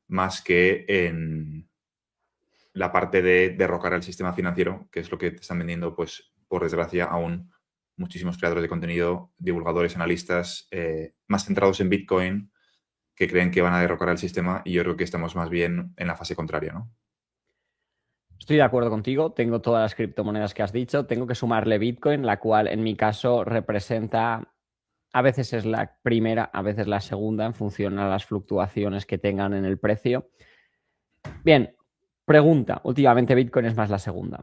más que en la parte de derrocar el sistema financiero, que es lo que te están vendiendo, pues, por desgracia, aún muchísimos creadores de contenido, divulgadores, analistas, más centrados en Bitcoin, que creen que van a derrocar el sistema, y yo creo que estamos más bien en la fase contraria, ¿no? Estoy de acuerdo contigo, tengo todas las criptomonedas que has dicho, tengo que sumarle Bitcoin, la cual en mi caso representa, a veces es la primera, a veces la segunda, en función a las fluctuaciones que tengan en el precio. Bien, pregunta, últimamente Bitcoin es más la segunda.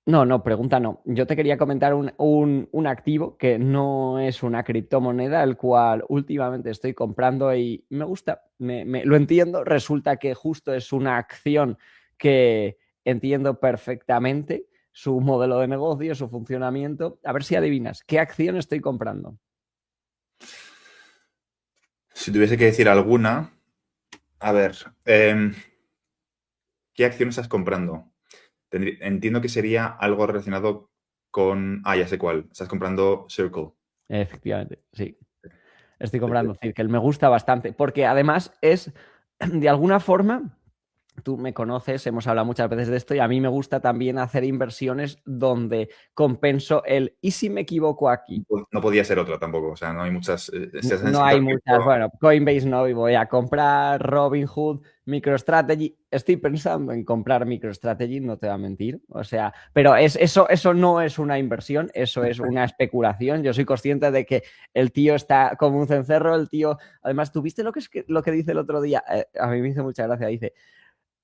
No, pregunta no. Yo te quería comentar un activo que no es una criptomoneda, el cual últimamente estoy comprando y me gusta, lo entiendo. Resulta que justo es una acción que entiendo perfectamente su modelo de negocio, su funcionamiento. A ver si adivinas, ¿qué acción estoy comprando? Si tuviese que decir alguna, a ver, ¿qué acción estás comprando? Entiendo que sería algo relacionado con... Ah, ya sé cuál. Estás comprando Circle. Efectivamente, sí. Estoy comprando Perfecto. Circle. Me gusta bastante porque además es, de alguna forma, tú me conoces, hemos hablado muchas veces de esto y a mí me gusta también hacer inversiones donde compenso el ¿y si me equivoco aquí? No podía ser otra tampoco. O sea, no hay muchas... estás en el No hay sector muchas, cripto. bueno, Coinbase no, y voy a comprar Robinhood, MicroStrategy. Estoy pensando en comprar MicroStrategy, no te voy a mentir. O sea, pero eso no es una inversión, eso es una especulación. Yo soy consciente de que el tío está como un cencerro, el tío. Además, ¿tuviste lo que dice el otro día? A mí me hizo mucha gracia. Dice,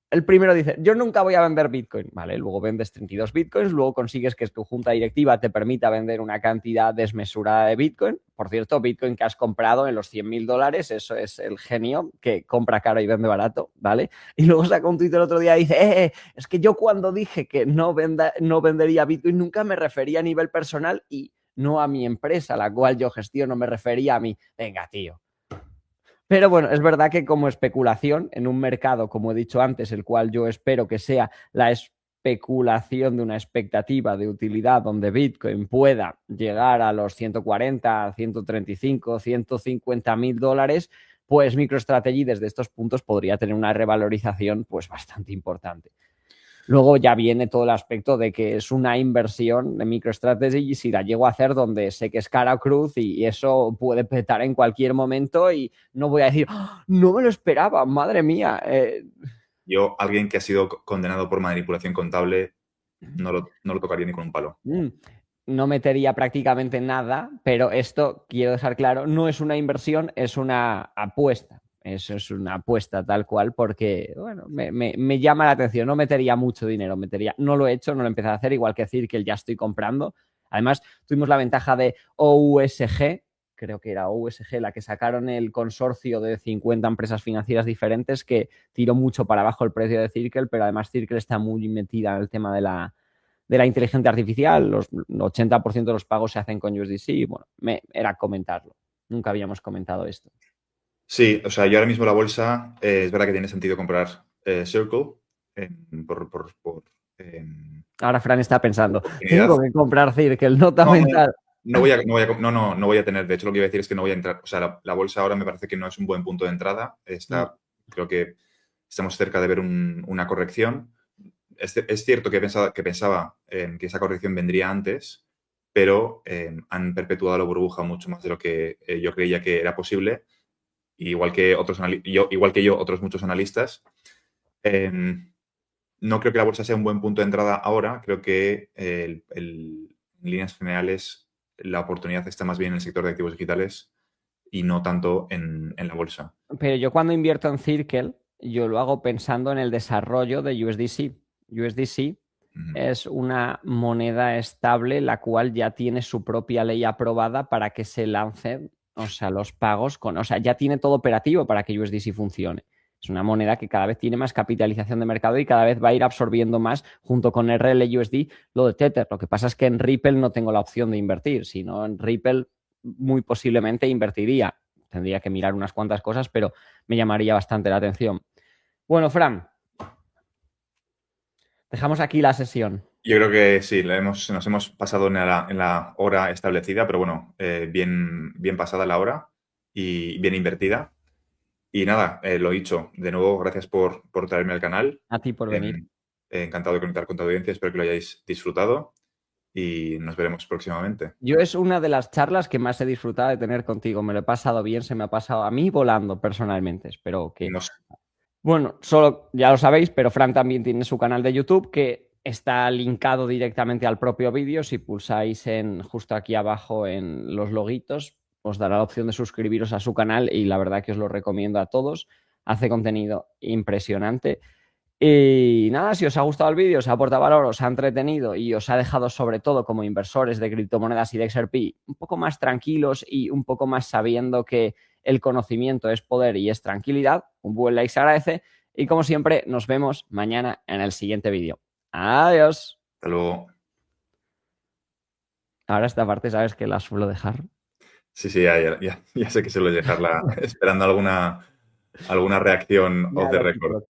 el primero dice, yo nunca voy a vender Bitcoin, ¿vale? Luego vendes 32 Bitcoins, luego consigues que tu junta directiva te permita vender una cantidad desmesurada de Bitcoin. Por cierto, Bitcoin que has comprado en los $100.000, eso es el genio que compra caro y vende barato, ¿vale? Y luego saca un tuit el otro día y dice, es que yo cuando dije que no vendería Bitcoin nunca me refería a nivel personal y no a mi empresa, la cual yo gestiono, me refería a mí. Venga, tío. Pero bueno, es verdad que como especulación en un mercado, como he dicho antes, el cual yo espero que sea la especulación de una expectativa de utilidad donde Bitcoin pueda llegar a los 140, 135, 150 mil dólares, pues MicroStrategy desde estos puntos podría tener una revalorización pues bastante importante. Luego ya viene todo el aspecto de que es una inversión de MicroStrategy y si la llego a hacer donde sé que es cara o cruz y eso puede petar en cualquier momento y no voy a decir, ¡oh, no me lo esperaba, madre mía! Yo, alguien que ha sido condenado por manipulación contable, no lo tocaría ni con un palo. No metería prácticamente nada, pero esto, quiero dejar claro, no es una inversión, es una apuesta. Eso es una apuesta tal cual porque, bueno, me llama la atención. No metería mucho dinero, no lo he hecho, no lo he empezado a hacer, igual que decir que ya estoy comprando. Además, tuvimos la ventaja de OUSG, creo que era OUSG, la que sacaron el consorcio de 50 empresas financieras diferentes que tiró mucho para abajo el precio de Circle, pero además Circle está muy metida en el tema de la inteligencia artificial, los 80% de los pagos se hacen con USDC, y bueno, era comentarlo. Nunca habíamos comentado esto. Sí, o sea, yo ahora mismo la bolsa, es verdad que tiene sentido comprar Circle por Ahora Fran está pensando, oportunidad. tengo que comprar Circle, nota No, mental. no voy a tener, de hecho lo que iba a decir es que no voy a entrar, o sea, la bolsa ahora me parece que no es un buen punto de entrada, creo que estamos cerca de ver una corrección. Es cierto que pensaba que esa corrección vendría antes, pero han perpetuado la burbuja mucho más de lo que yo creía que era posible, igual que otros muchos analistas. No creo que la bolsa sea un buen punto de entrada ahora, creo que en líneas generales la oportunidad está más bien en el sector de activos digitales y no tanto en la bolsa. Pero yo cuando invierto en Circle, yo lo hago pensando en el desarrollo de USDC. USDC es una moneda estable la cual ya tiene su propia ley aprobada para que se lancen, o sea, los pagos o sea, ya tiene todo operativo para que USDC funcione. Es una moneda que cada vez tiene más capitalización de mercado y cada vez va a ir absorbiendo más junto con RLUSD lo de Tether. Lo que pasa es que en Ripple no tengo la opción de invertir, sino en Ripple muy posiblemente invertiría. Tendría que mirar unas cuantas cosas, pero me llamaría bastante la atención. Bueno, Fran, dejamos aquí la sesión. Yo creo que sí, nos hemos pasado en la hora establecida, pero bueno, bien pasada la hora y bien invertida. Y nada, lo dicho, de nuevo, gracias por traerme al canal. A ti por venir. Encantado de conectar con tu audiencia, espero que lo hayáis disfrutado y nos veremos próximamente. Yo es una de las charlas que más he disfrutado de tener contigo. Me lo he pasado bien, se me ha pasado a mí volando personalmente. Espero que... Bueno, solo ya lo sabéis, pero Fran también tiene su canal de YouTube que está linkado directamente al propio vídeo. Si pulsáis justo aquí abajo en los loguitos, os dará la opción de suscribiros a su canal y la verdad que os lo recomiendo a todos. Hace contenido impresionante. Y nada, si os ha gustado el vídeo, os ha aportado valor, os ha entretenido y os ha dejado sobre todo como inversores de criptomonedas y de XRP un poco más tranquilos y un poco más sabiendo que el conocimiento es poder y es tranquilidad, un buen like se agradece y como siempre nos vemos mañana en el siguiente vídeo. Adiós. Hasta luego. Ahora esta parte sabes que la suelo dejar. Sí, ya sé que suelo dejarla esperando alguna reacción off the record.